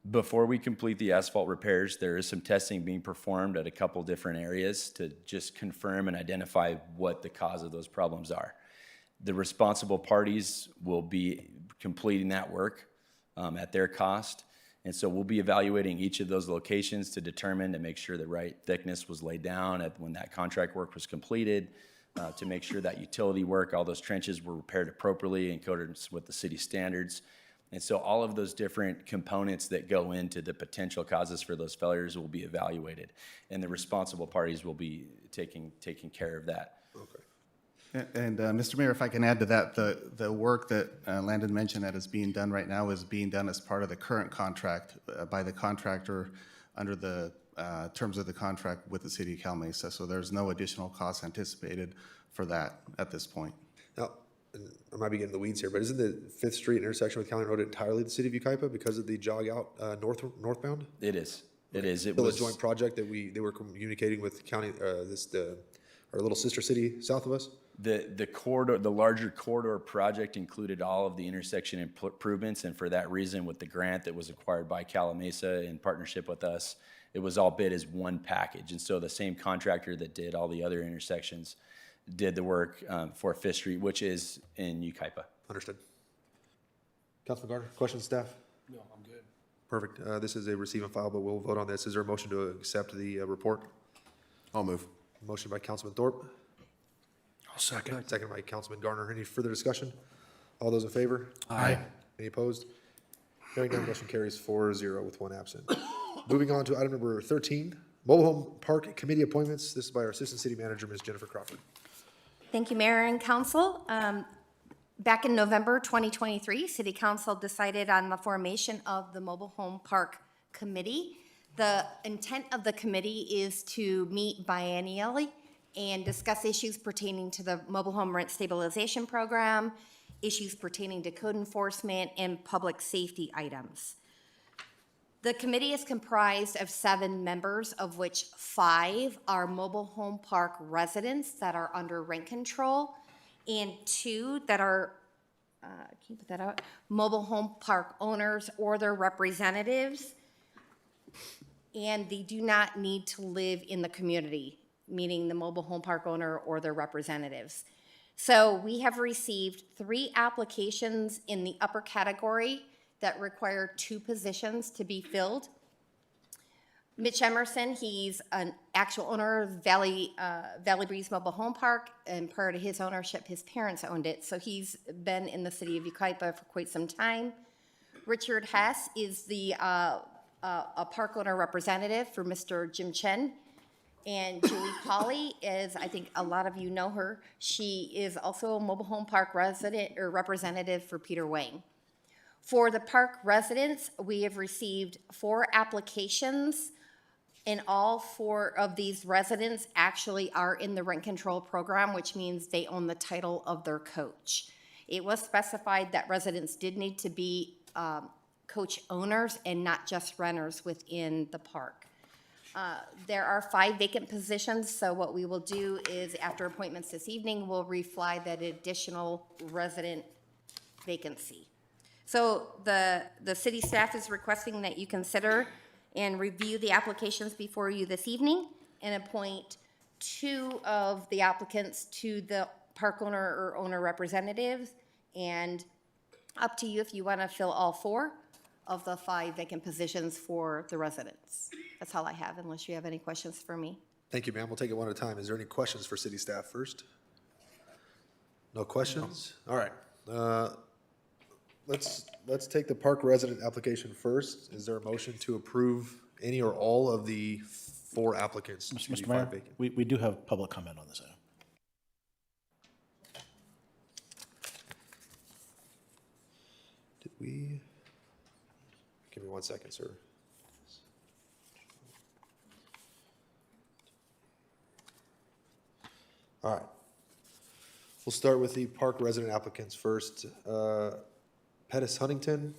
Speaker 17: Before we complete the asphalt repairs, there is some testing being performed at a couple different areas to just confirm and identify what the cause of those problems are. The responsible parties will be completing that work at their cost. And so we'll be evaluating each of those locations to determine to make sure the right thickness was laid down when that contract work was completed, to make sure that utility work, all those trenches were repaired appropriately in accordance with the city standards. And so all of those different components that go into the potential causes for those failures will be evaluated. And the responsible parties will be taking care of that.
Speaker 1: Okay.
Speaker 16: And Mr. Mayor, if I can add to that, the work that Landon mentioned that is being done right now is being done as part of the current contract by the contractor under the terms of the contract with the city of Calamasa. So there's no additional costs anticipated for that at this point.
Speaker 1: Now, and I might be getting the weeds here, but isn't the 5th Street intersection with County Road entirely the city of Yucaipa because of the jog out northbound?
Speaker 17: It is. It is. It
Speaker 1: Still
Speaker 17: was
Speaker 1: a joint project that they were communicating with county, our little sister city south of us?
Speaker 17: The corridor, the larger corridor project included all of the intersection improvements, and for that reason, with the grant that was acquired by Calamasa in partnership with us, it was all bid as one package. And so the same contractor that did all the other intersections did the work for 5th Street, which is in Yucaipa.
Speaker 1: Understood. Councilman Gardner, questions, staff?
Speaker 8: No, I'm good.
Speaker 1: Perfect. This is a receive and file, but we'll vote on this. Is there a motion to accept the report?
Speaker 15: I'll move.
Speaker 1: Motion by Councilman Thorpe.
Speaker 7: I'll second.
Speaker 1: Second by Councilman Garner. Any further discussion? All those in favor?
Speaker 7: Aye.
Speaker 1: Any opposed? Hearing none, motion carries 4-0 with 1 absent. Moving on to item number 13, Mobile Home Park Committee appointments. This is by our Assistant City Manager, Ms. Jennifer Crawford.
Speaker 18: Thank you, Mayor and Council. Back in November 2023, City Council decided on the formation of the Mobile Home Park Committee. The intent of the committee is to meet biennially and discuss issues pertaining to the mobile home rent stabilization program, issues pertaining to code enforcement, and public safety items. The committee is comprised of 7 members, of which 5 are mobile home park residents that are under rent control, and 2 that are, can you put that out? Mobile home park owners or their representatives, and they do not need to live in the community. meaning the mobile home park owner or their representatives. So we have received 3 applications in the upper category that require 2 positions to be filled. Mitch Emerson, he's an actual owner of Valley Breeze Mobile Home Park, and prior to his ownership, his parents owned it, so he's been in the city of Yucaipa for quite some time. Richard Hess is a park owner representative for Mr. Jim Chen. And Julie Polly is, I think a lot of you know her, she is also a mobile home park resident or representative for Peter Wang. For the park residents, we have received 4 applications, and all 4 of these residents actually are in the rent control program, which means they own the title of their coach. It was specified that residents did need to be coach owners and not just renters within the park. There are 5 vacant positions, so what we will do is, after appointments this evening, we'll refly that additional resident vacancy. So the city staff is requesting that you consider and review the applications before you this evening and appoint 2 of the applicants to the park owner or owner representatives, and up to you if you want to fill all 4 of the 5 vacant positions for the residents. That's all I have, unless you have any questions for me.
Speaker 1: Thank you, ma'am. We'll take it one at a time. Is there any questions for city staff first? No questions? All right. Let's take the park resident application first. Is there a motion to approve any or all of the 4 applicants? to the
Speaker 2: Mr. Mayor,
Speaker 1: 5 vacant?
Speaker 2: we do have public comment on this item.
Speaker 1: Did we? Give me one second, sir. All right. We'll start with the park resident applicants first. Pettis Huntington,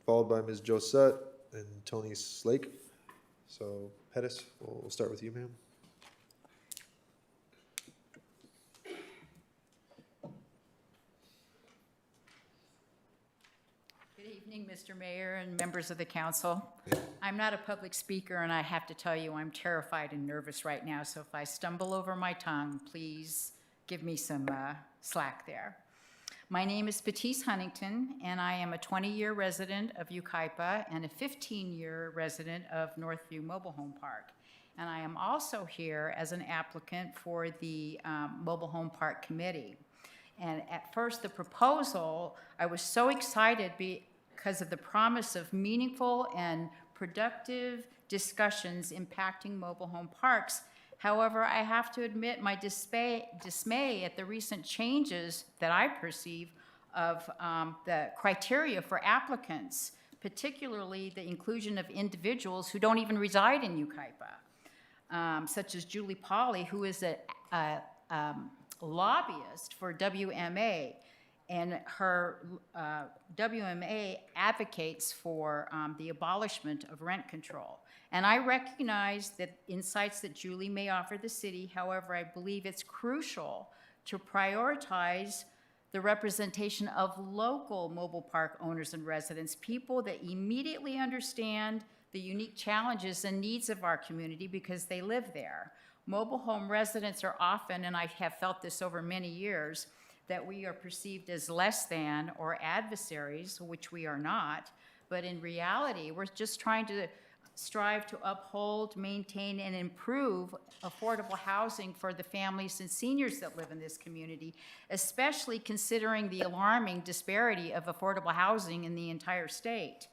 Speaker 1: followed by Ms. Josette and Tony Slake. So Pettis, we'll start with you, ma'am.
Speaker 19: Good evening, Mr. Mayor and members of the council. I'm not a public speaker, and I have to tell you, I'm terrified and nervous right now, so if I stumble over my tongue, please give me some slack there. My name is Pettis Huntington, and I am a 20-year resident of Yucaipa and a 15-year resident of Northview Mobile Home Park. And I am also here as an applicant for the Mobile Home Park Committee. And at first, the proposal, I was so excited because of the promise of meaningful and productive discussions impacting mobile home parks. However, I have to admit my dismay at the recent changes that I perceive of the criteria for applicants, particularly the inclusion of individuals who don't even reside in Yucaipa, such as Julie Polly, who is a lobbyist for WMA, and her WMA advocates for the abolishment of rent control. And I recognize that insights that Julie may offer the city, however, I believe it's crucial to prioritize the representation of local mobile park owners and residents, people that immediately understand the unique challenges and needs of our community because they live there. Mobile home residents are often, and I have felt this over many years, that we are perceived as less than or adversaries, which we are not, but in reality, we're just trying to strive to uphold, maintain, and improve affordable housing for the families and seniors that live in this community, especially considering the alarming disparity of affordable housing in the entire state.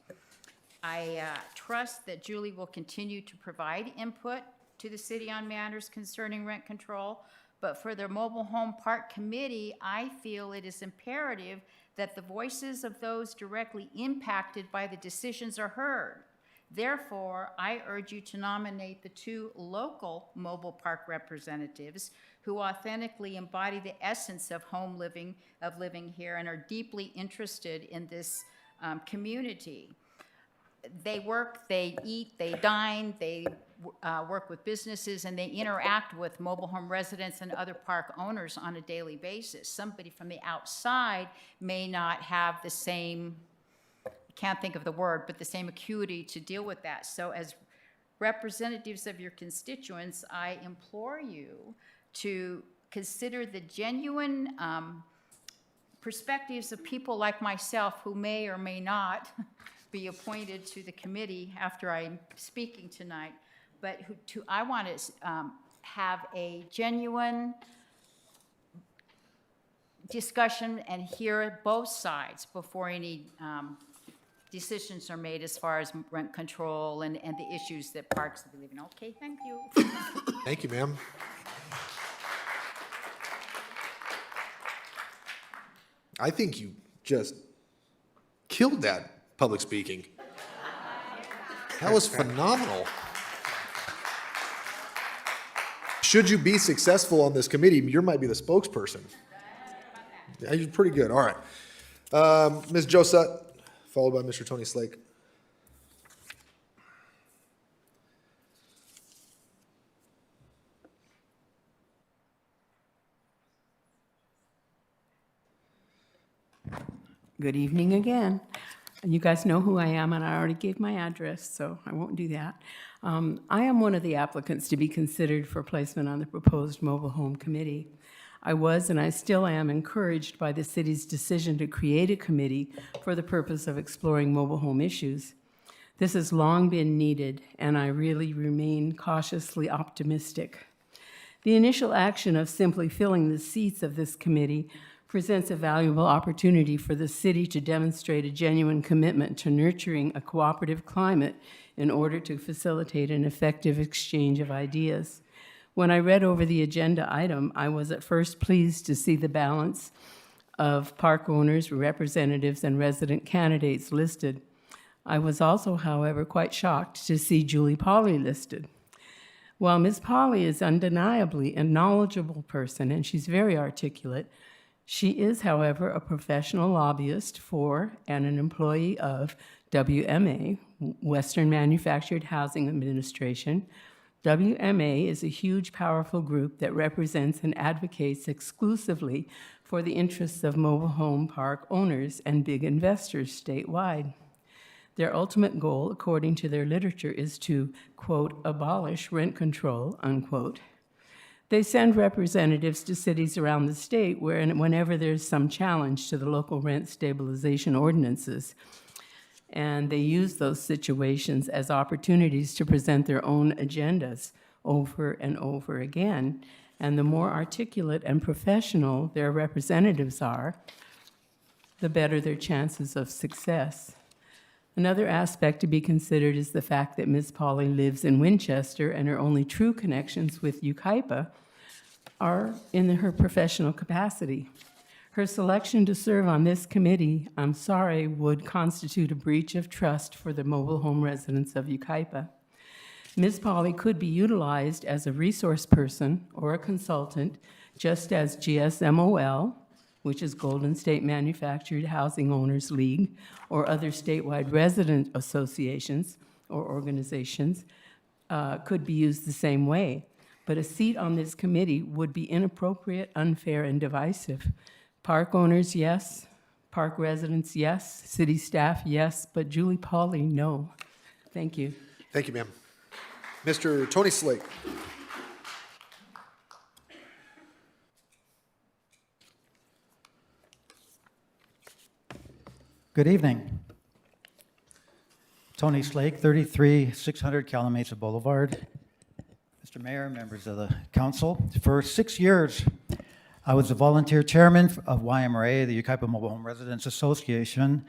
Speaker 19: I trust that Julie will continue to provide input to the city on matters concerning rent control, but for the Mobile Home Park Committee, I feel it is imperative that the voices of those directly impacted by the decisions are heard. Therefore, I urge you to nominate the 2 local mobile park representatives who authentically embody the essence of home living, of living here, and are deeply interested in this community. They work, they eat, they dine, they work with businesses, and they interact with mobile home residents and other park owners on a daily basis. Somebody from the outside may not have the same, can't think of the word, but the same acuity to deal with that. So as representatives of your constituents, I implore you to consider the genuine perspectives of people like myself who may or may not be appointed to the committee after I'm speaking tonight, but I want to have a genuine discussion and hear both sides before any decisions are made as far as rent control and the issues that parks believe in. Okay, thank you.
Speaker 1: Thank you, ma'am. I think you just killed that public speaking. That was phenomenal. Should you be successful on this committee, you might be the spokesperson. Yeah, you're pretty good. All right. Ms. Jo Sutt, followed by Mr. Tony Slake.
Speaker 10: Good evening again. You guys know who I am, and I already gave my address, so I won't do that. I am one of the applicants to be considered for placement on the proposed mobile home committee. I was, and I still am, encouraged by the city's decision to create a committee for the purpose of exploring mobile home issues. This has long been needed, and I really remain cautiously optimistic. The initial action of simply filling the seats of this committee presents a valuable opportunity for the city to demonstrate a genuine commitment to nurturing a cooperative climate in order to facilitate an effective exchange of ideas. When I read over the agenda item, I was at first pleased to see the balance of park owners, representatives, and resident candidates listed. I was also, however, quite shocked to see Julie Pauley listed. While Ms. Pauley is undeniably a knowledgeable person and she's very articulate, she is, however, a professional lobbyist for and an employee of WMA, Western Manufactured Housing Administration. WMA is a huge, powerful group that represents and advocates exclusively for the interests of mobile home park owners and big investors statewide. Their ultimate goal, according to their literature, is to, quote, abolish rent control, unquote. They send representatives to cities around the state whenever there's some challenge to the local rent stabilization ordinances. And they use those situations as opportunities to present their own agendas over and over again. And the more articulate and professional their representatives are, the better their chances of success. Another aspect to be considered is the fact that Ms. Pauley lives in Winchester, and her only true connections with Yucaipa are in her professional capacity. Her selection to serve on this committee, I'm sorry, would constitute a breach of trust for the mobile home residents of Yucaipa. Ms. Pauley could be utilized as a resource person or a consultant, just as GSMOL, which is Golden State Manufactured Housing Owners League, or other statewide resident associations or organizations could be used the same way. But a seat on this committee would be inappropriate, unfair, and divisive. Park owners, yes. Park residents, yes. City staff, yes. But Julie Pauley, no. Thank you.
Speaker 1: Thank you, ma'am. Mr. Tony Slake.
Speaker 20: Good evening. Tony Slake, 33600 Calamasa Boulevard. Mr. Mayor, members of the council, for 6 years, I was the volunteer chairman of YMRA, the Yucaipa Mobile Home Residents Association.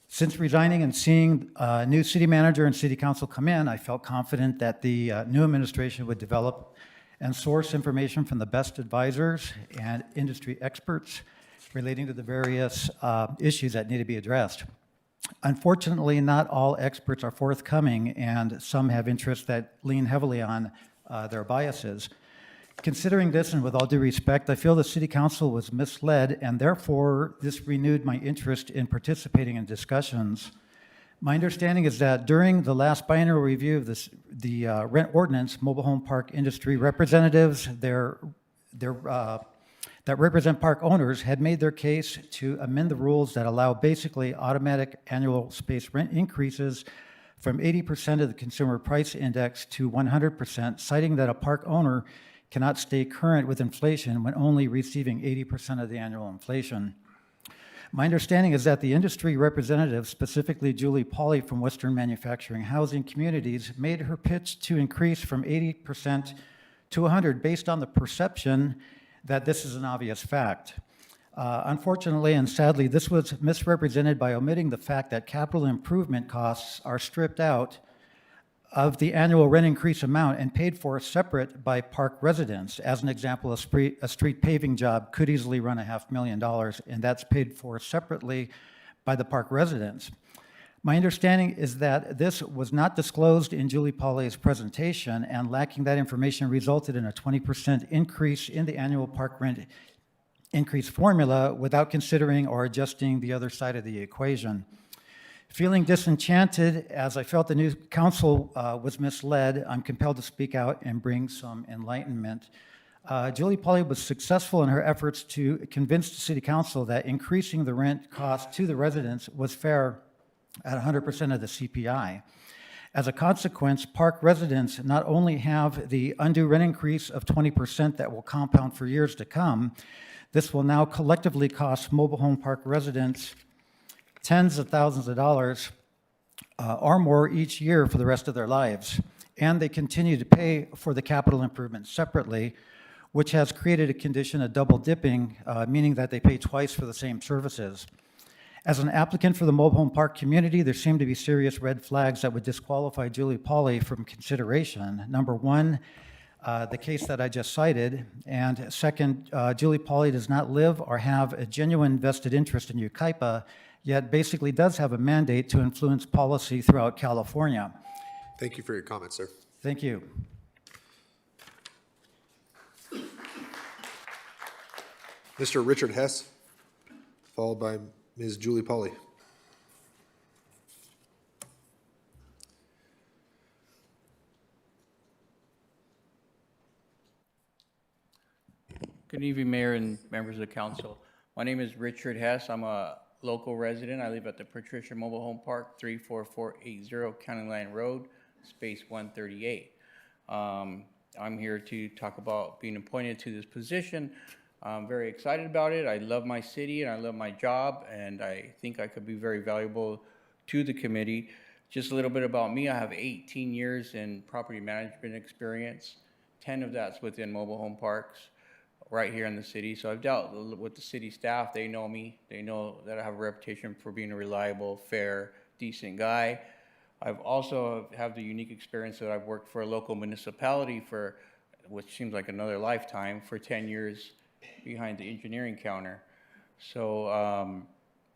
Speaker 20: Since resigning and seeing a new city manager and city council come in, I felt confident that the new administration would develop and source information from the best advisors and industry experts relating to the various issues that need to be addressed. Unfortunately, not all experts are forthcoming, and some have interests that lean heavily on their biases. Considering this, and with all due respect, I feel the City Council was misled, and therefore this renewed my interest in participating in discussions. My understanding is that during the last biennial review of the rent ordinance, mobile home park industry representatives, that represent park owners had made their case to amend the rules that allow basically automatic annual space rent increases from 80% of the consumer price index to 100%, citing that a park owner cannot stay current with inflation when only receiving 80% of the annual inflation. My understanding is that the industry representative, specifically Julie Pauley from Western Manufacturing Housing Communities, made her pitch to increase from 80% to 100% based on the perception that this is an obvious fact. Unfortunately and sadly, this was misrepresented by omitting the fact that capital improvement costs are stripped out of the annual rent increase amount and paid for separate by park residents. As an example, a street paving job could easily run $500,000, and that's paid for separately by the park residents. My understanding is that this was not disclosed in Julie Pauley's presentation, and lacking that information resulted in a 20% increase in the annual park rent increase formula without considering or adjusting the other side of the equation. Feeling disenchanted, as I felt the new council was misled, I'm compelled to speak out and bring some enlightenment. Julie Pauley was successful in her efforts to convince the city council that increasing the rent cost to the residents was fair at 100% of the CPI. As a consequence, park residents not only have the undue rent increase of 20% that will compound for years to come, this will now collectively cost mobile home park residents tens of thousands of dollars or more each year for the rest of their lives. And they continue to pay for the capital improvements separately, which has created a condition of double dipping, meaning that they pay twice for the same services. As an applicant for the mobile home park community, there seem to be serious red flags that would disqualify Julie Pauley from consideration. Number one, the case that I just cited, and second, Julie Pauley does not live or have a genuine vested interest in Yucaipa, yet basically does have a mandate to influence policy throughout California.
Speaker 1: Thank you for your comments, sir.
Speaker 20: Thank you.
Speaker 1: Mr. Richard Hess, followed by Ms. Julie Pauley.
Speaker 21: Good evening, Mayor and members of the council. My name is Richard Hess. I'm a local resident. I live at the Patricia Mobile Home Park, 34480 County Line Road, space 138. I'm here to talk about being appointed to this position. I'm very excited about it. I love my city and I love my job, and I think I could be very valuable to the committee. Just a little bit about me. I have 18 years in property management experience. 10 of that's within mobile home parks right here in the city. So I've dealt with the city staff. They know me. They know that I have a reputation for being a reliable, fair, decent guy. I've also have the unique experience that I've worked for a local municipality for, which seems like another lifetime, for 10 years behind the engineering counter. So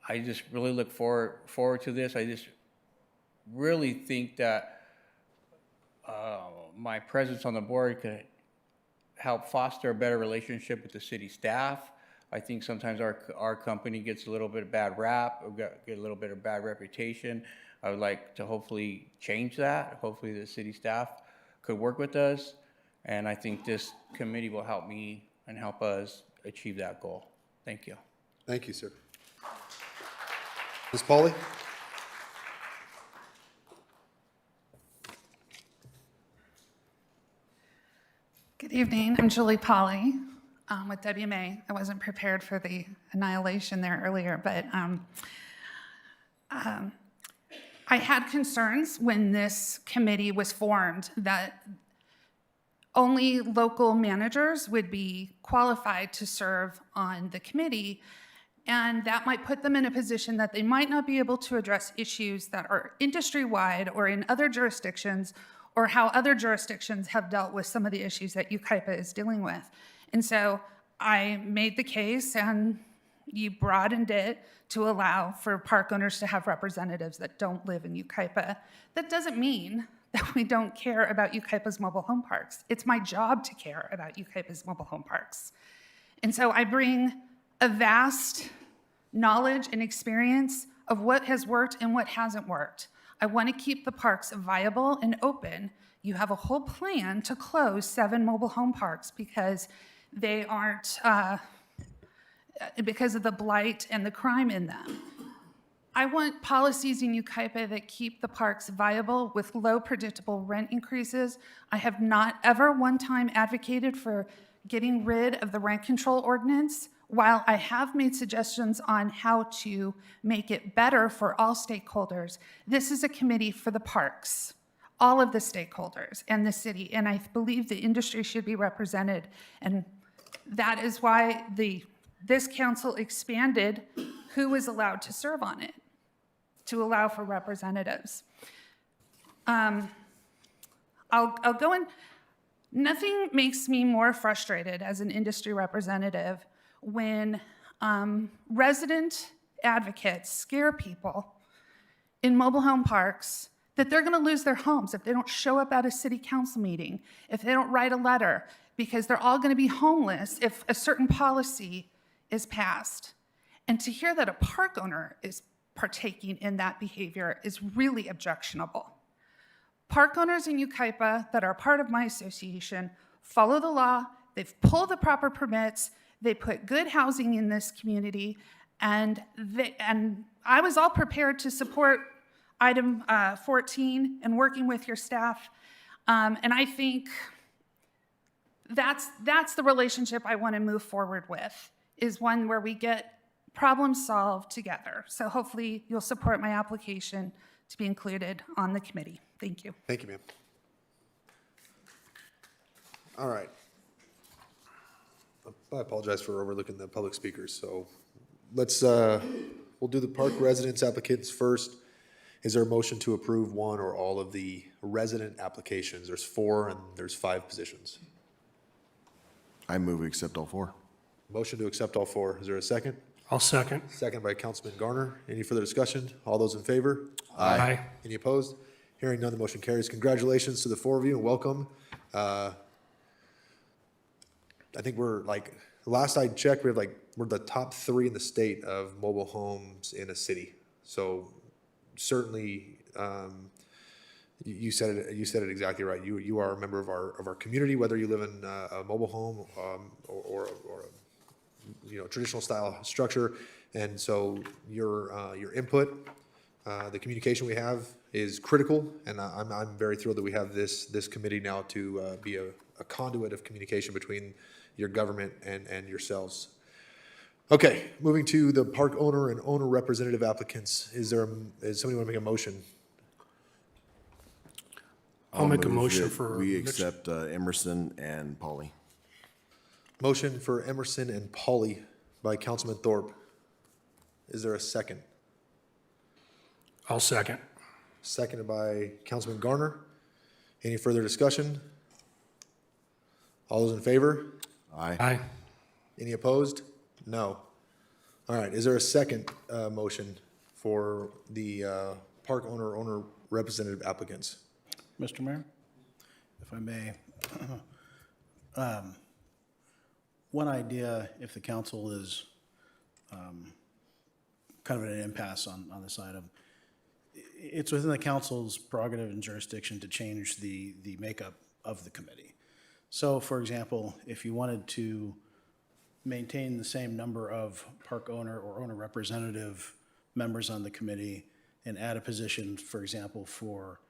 Speaker 21: I just really look forward to this. I just really think that my presence on the board could help foster a better relationship with the city staff. I think sometimes our company gets a little bit of bad rap, or get a little bit of bad reputation. I would like to hopefully change that. Hopefully the city staff could work with us, and I think this committee will help me and help us achieve that goal. Thank you.
Speaker 1: Thank you, sir. Ms. Pauley?
Speaker 22: Good evening. I'm Julie Pauley with WMA. I wasn't prepared for the annihilation there earlier, but I had concerns when this committee was formed that only local managers would be qualified to serve on the committee, and that might put them in a position that they might not be able to address issues that are industry-wide or in other jurisdictions, or how other jurisdictions have dealt with some of the issues that Yucaipa is dealing with. And so I made the case, and you broadened it to allow for park owners to have representatives that don't live in Yucaipa. That doesn't mean that we don't care about Yucaipa's mobile home parks. It's my job to care about Yucaipa's mobile home parks. And so I bring a vast knowledge and experience of what has worked and what hasn't worked. I want to keep the parks viable and open. You have a whole plan to close 7 mobile home parks because they aren't, because of the blight and the crime in them. I want policies in Yucaipa that keep the parks viable with low predictable rent increases. I have not ever one time advocated for getting rid of the rent control ordinance. While I have made suggestions on how to make it better for all stakeholders, this is a committee for the parks, all of the stakeholders and the city, and I believe the industry should be represented. And that is why this council expanded who is allowed to serve on it, to allow for representatives. I'll go in. Nothing makes me more frustrated as an industry representative when resident advocates scare people in mobile home parks that they're going to lose their homes if they don't show up at a city council meeting, if they don't write a letter, because they're all going to be homeless if a certain policy is passed. And to hear that a park owner is partaking in that behavior is really objectionable. Park owners in Yucaipa that are part of my association follow the law, they've pulled the proper permits, they put good housing in this community, and I was all prepared to support item 14 and working with your staff. And I think that's the relationship I want to move forward with, is one where we get problems solved together. So hopefully you'll support my application to be included on the committee. Thank you.
Speaker 1: Thank you, ma'am. All right. I apologize for overlooking the public speakers. So let's, we'll do the park residence applicants first. Is there a motion to approve one or all of the resident applications? There's 4 and there's 5 positions.
Speaker 15: I move we accept all 4.
Speaker 1: Motion to accept all 4. Is there a second?
Speaker 7: I'll second.
Speaker 1: Second by Councilman Garner. Any further discussion? All those in favor?
Speaker 7: Aye.
Speaker 1: Any opposed? Hearing none, the motion carries. Congratulations to the 4 of you and welcome. I think we're like, last I checked, we're the top 3 in the state of mobile homes in a city. So certainly, you said it exactly right. You are a member of our community, whether you live in a mobile home or a traditional style structure. And so your input, the communication we have is critical, and I'm very thrilled that we have this committee now to be a conduit of communication between your government and yourselves. Okay, moving to the park owner and owner representative applicants. Is somebody want to make a motion?
Speaker 7: I'll make a
Speaker 15: move
Speaker 7: motion
Speaker 15: that
Speaker 7: for
Speaker 15: we
Speaker 7: Mitch.
Speaker 15: accept Emerson and Polly.
Speaker 1: Motion for Emerson and Polly by Councilman Thorpe. Is there a second?
Speaker 7: I'll second.
Speaker 1: Seconded by Councilman Garner. Any further discussion? All those in favor?
Speaker 15: Aye.
Speaker 7: Aye.
Speaker 1: Any opposed? No. All right, is there a second motion for the park owner representative applicants?
Speaker 2: Mr. Mayor, if I may, one idea, if the council is kind of at an impasse on this item, it's within the council's prerogative and jurisdiction to change the makeup of the committee. So, for example, if you wanted to maintain the same number of park owner or owner representative members on the committee and add a position, for example, for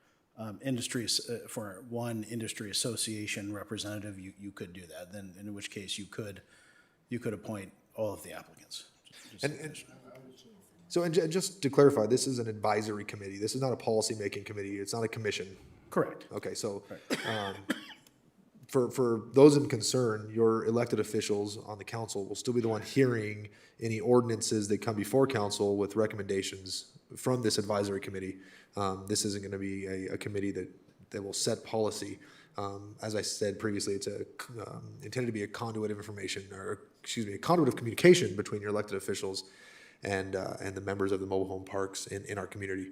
Speaker 2: for one industry association representative, you could do that. Then, in which case, you could appoint all of the applicants.
Speaker 1: And just to clarify, this is an advisory committee. This is not a policy-making committee. It's not a commission.
Speaker 2: Correct.
Speaker 1: Okay, so for those in concern, your elected officials on the council will still be the one hearing any ordinances that come before council with recommendations from this advisory committee. This isn't going to be a committee that will set policy. As I said previously, it's intended to be a conduit of information, or excuse me, a conduit of communication between your elected officials and the members of the mobile home parks in our community.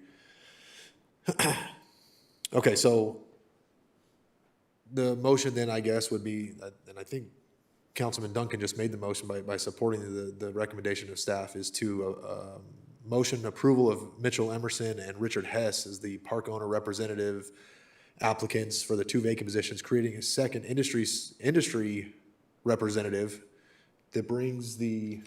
Speaker 1: Okay, so the motion then, I guess, would be, and I think Councilman Duncan just made the motion by supporting the recommendation of staff, is to motion approval of Mitchell Emerson and Richard Hess as the park owner representative applicants for the 2 vacant positions, creating a second industry representative that brings the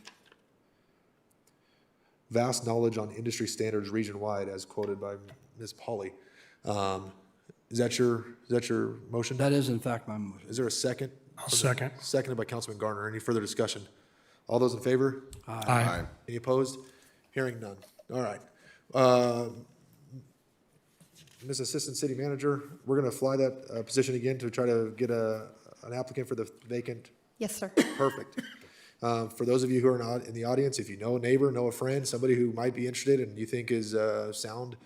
Speaker 1: vast knowledge on industry standards region-wide, as quoted by Ms. Polly. Is that your motion?
Speaker 5: That is in fact my motion.
Speaker 1: Is there a second?
Speaker 7: I'll second.
Speaker 1: Seconded by Councilman Garner. Any further discussion? All those in favor?
Speaker 7: Aye.
Speaker 1: Any opposed? Hearing none. All right. Ms. Assistant City Manager, we're going to fly that position again to try to get an applicant for the vacant.
Speaker 18: Yes, sir.
Speaker 1: Perfect. For those of you who are not in the audience, if you know a neighbor, know a friend, somebody who might be interested and you think is sound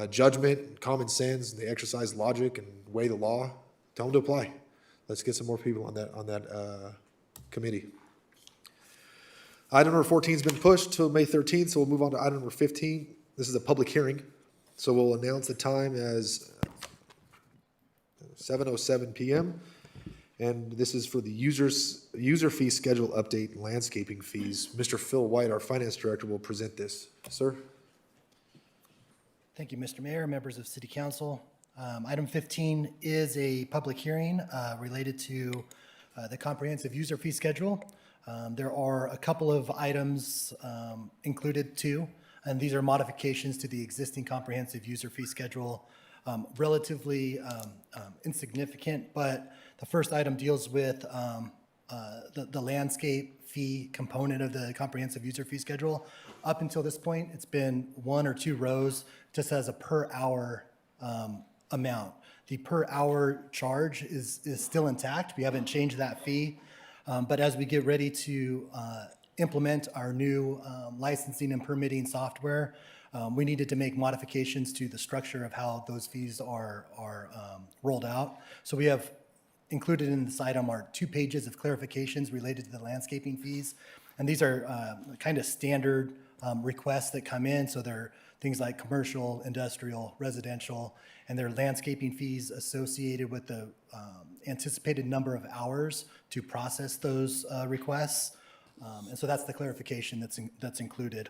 Speaker 1: judgment, common sense, and they exercise logic and weigh the law, tell them to apply. Let's get some more people on that committee. Item number 14 has been pushed till May 13th, so we'll move on to item number 15. This is a public hearing, so we'll announce the time as 7:07 p.m. And this is for the user fee schedule update and landscaping fees. Mr. Phil White, our finance director, will present this. Sir?
Speaker 3: Thank you, Mr. Mayor, members of City Council. Item 15 is a public hearing related to the comprehensive user fee schedule. There are a couple of items included too, and these are modifications to the existing comprehensive user fee schedule. Relatively insignificant, but the first item deals with the landscape fee component of the comprehensive user fee schedule. Up until this point, it's been 1 or 2 rows, just as a per hour amount. The per hour charge is still intact. We haven't changed that fee. But as we get ready to implement our new licensing and permitting software, we needed to make modifications to the structure of how those fees are rolled out. So we have included in this item are 2 pages of clarifications related to the landscaping fees. And these are kind of standard requests that come in. So they're things like commercial, industrial, residential, and they're landscaping fees associated with the anticipated number of hours to process those requests. And so that's the clarification that's included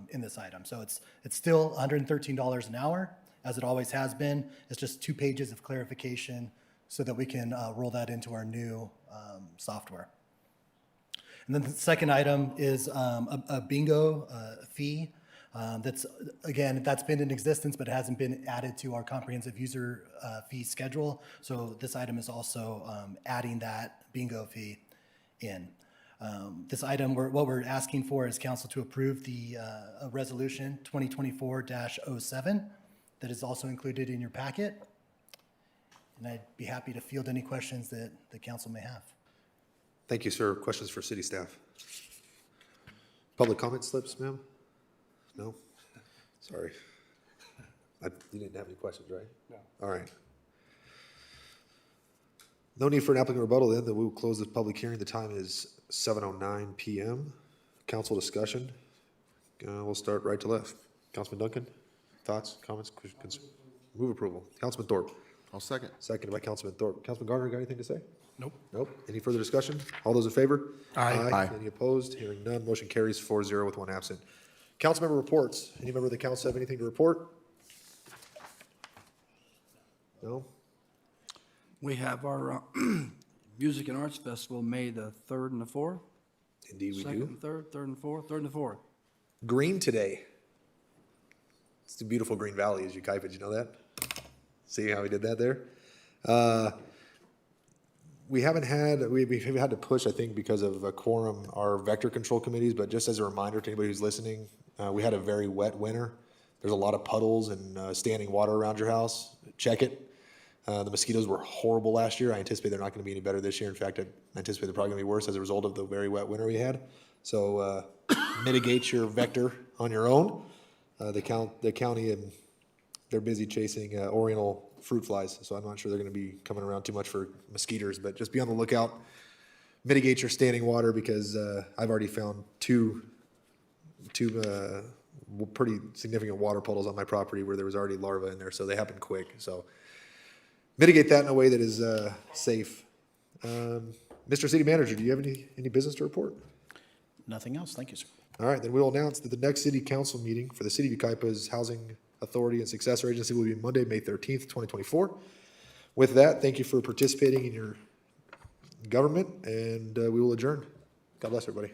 Speaker 3: in this item. So it's still $113 an hour, as it always has been. It's just 2 pages of clarification so that we can roll that into our new software. And then the second item is a bingo fee. That's been in existence, but hasn't been added to our comprehensive user fee schedule. So this item is also adding that bingo fee in. This item, what we're asking for is council to approve the resolution 2024-07 that is also included in your packet. And I'd be happy to field any questions that the council may have.
Speaker 1: Thank you, sir. Questions for city staff? Public comment slips, ma'am? No? Sorry. You didn't have any questions, right?
Speaker 7: No.
Speaker 1: All right. No need for an applicant rebuttal then, we will close the public hearing. The time is 7:09 p.m. Council discussion. We'll start right to left. Councilman Duncan, thoughts, comments, questions? Move approval. Councilman Thorpe.
Speaker 15: I'll second.
Speaker 1: Seconded by Councilman Thorpe. Councilman Garner, got anything to say?
Speaker 7: Nope.
Speaker 1: Nope. Any further discussion? All those in favor?
Speaker 7: Aye.
Speaker 15: Aye.
Speaker 1: Any opposed? Hearing none, motion carries 4-0 with 1 absent. Councilmember reports. Any member of the council have anything to report? No?
Speaker 5: We have our Music and Arts Festival, May the 3rd and the 4th.
Speaker 1: Indeed we do.
Speaker 5: 2nd and 3rd, 3rd and 4th, 3rd and 4th.
Speaker 1: Green today. It's the beautiful Green Valley, is Yucaipa. Did you know that? See how we did that there? We've had to push, I think, because of a quorum, our vector control committees, but just as a reminder to anybody who's listening, we had a very wet winter. There's a lot of puddles and standing water around your house. Check it. The mosquitoes were horrible last year. I anticipate they're not going to be any better this year. In fact, I anticipate they're probably going to be worse as a result of the very wet winter we had. So mitigate your vector on your own. The county, and they're busy chasing oriental fruit flies, so I'm not sure they're going to be coming around too much for mosquitoes, but just be on the lookout. Mitigate your standing water, because I've already found two pretty significant water puddles on my property where there was already larvae in there, so they happen quick. So mitigate that in a way that is safe. Mr. City Manager, do you have any business to report?
Speaker 2: Nothing else. Thank you, sir.
Speaker 1: All right, then we'll announce that the next city council meeting for the city of Yucaipa's Housing Authority and Successor Agency will be Monday, May 13th, 2024. With that, thank you for participating in your government, and we will adjourn. God bless everybody.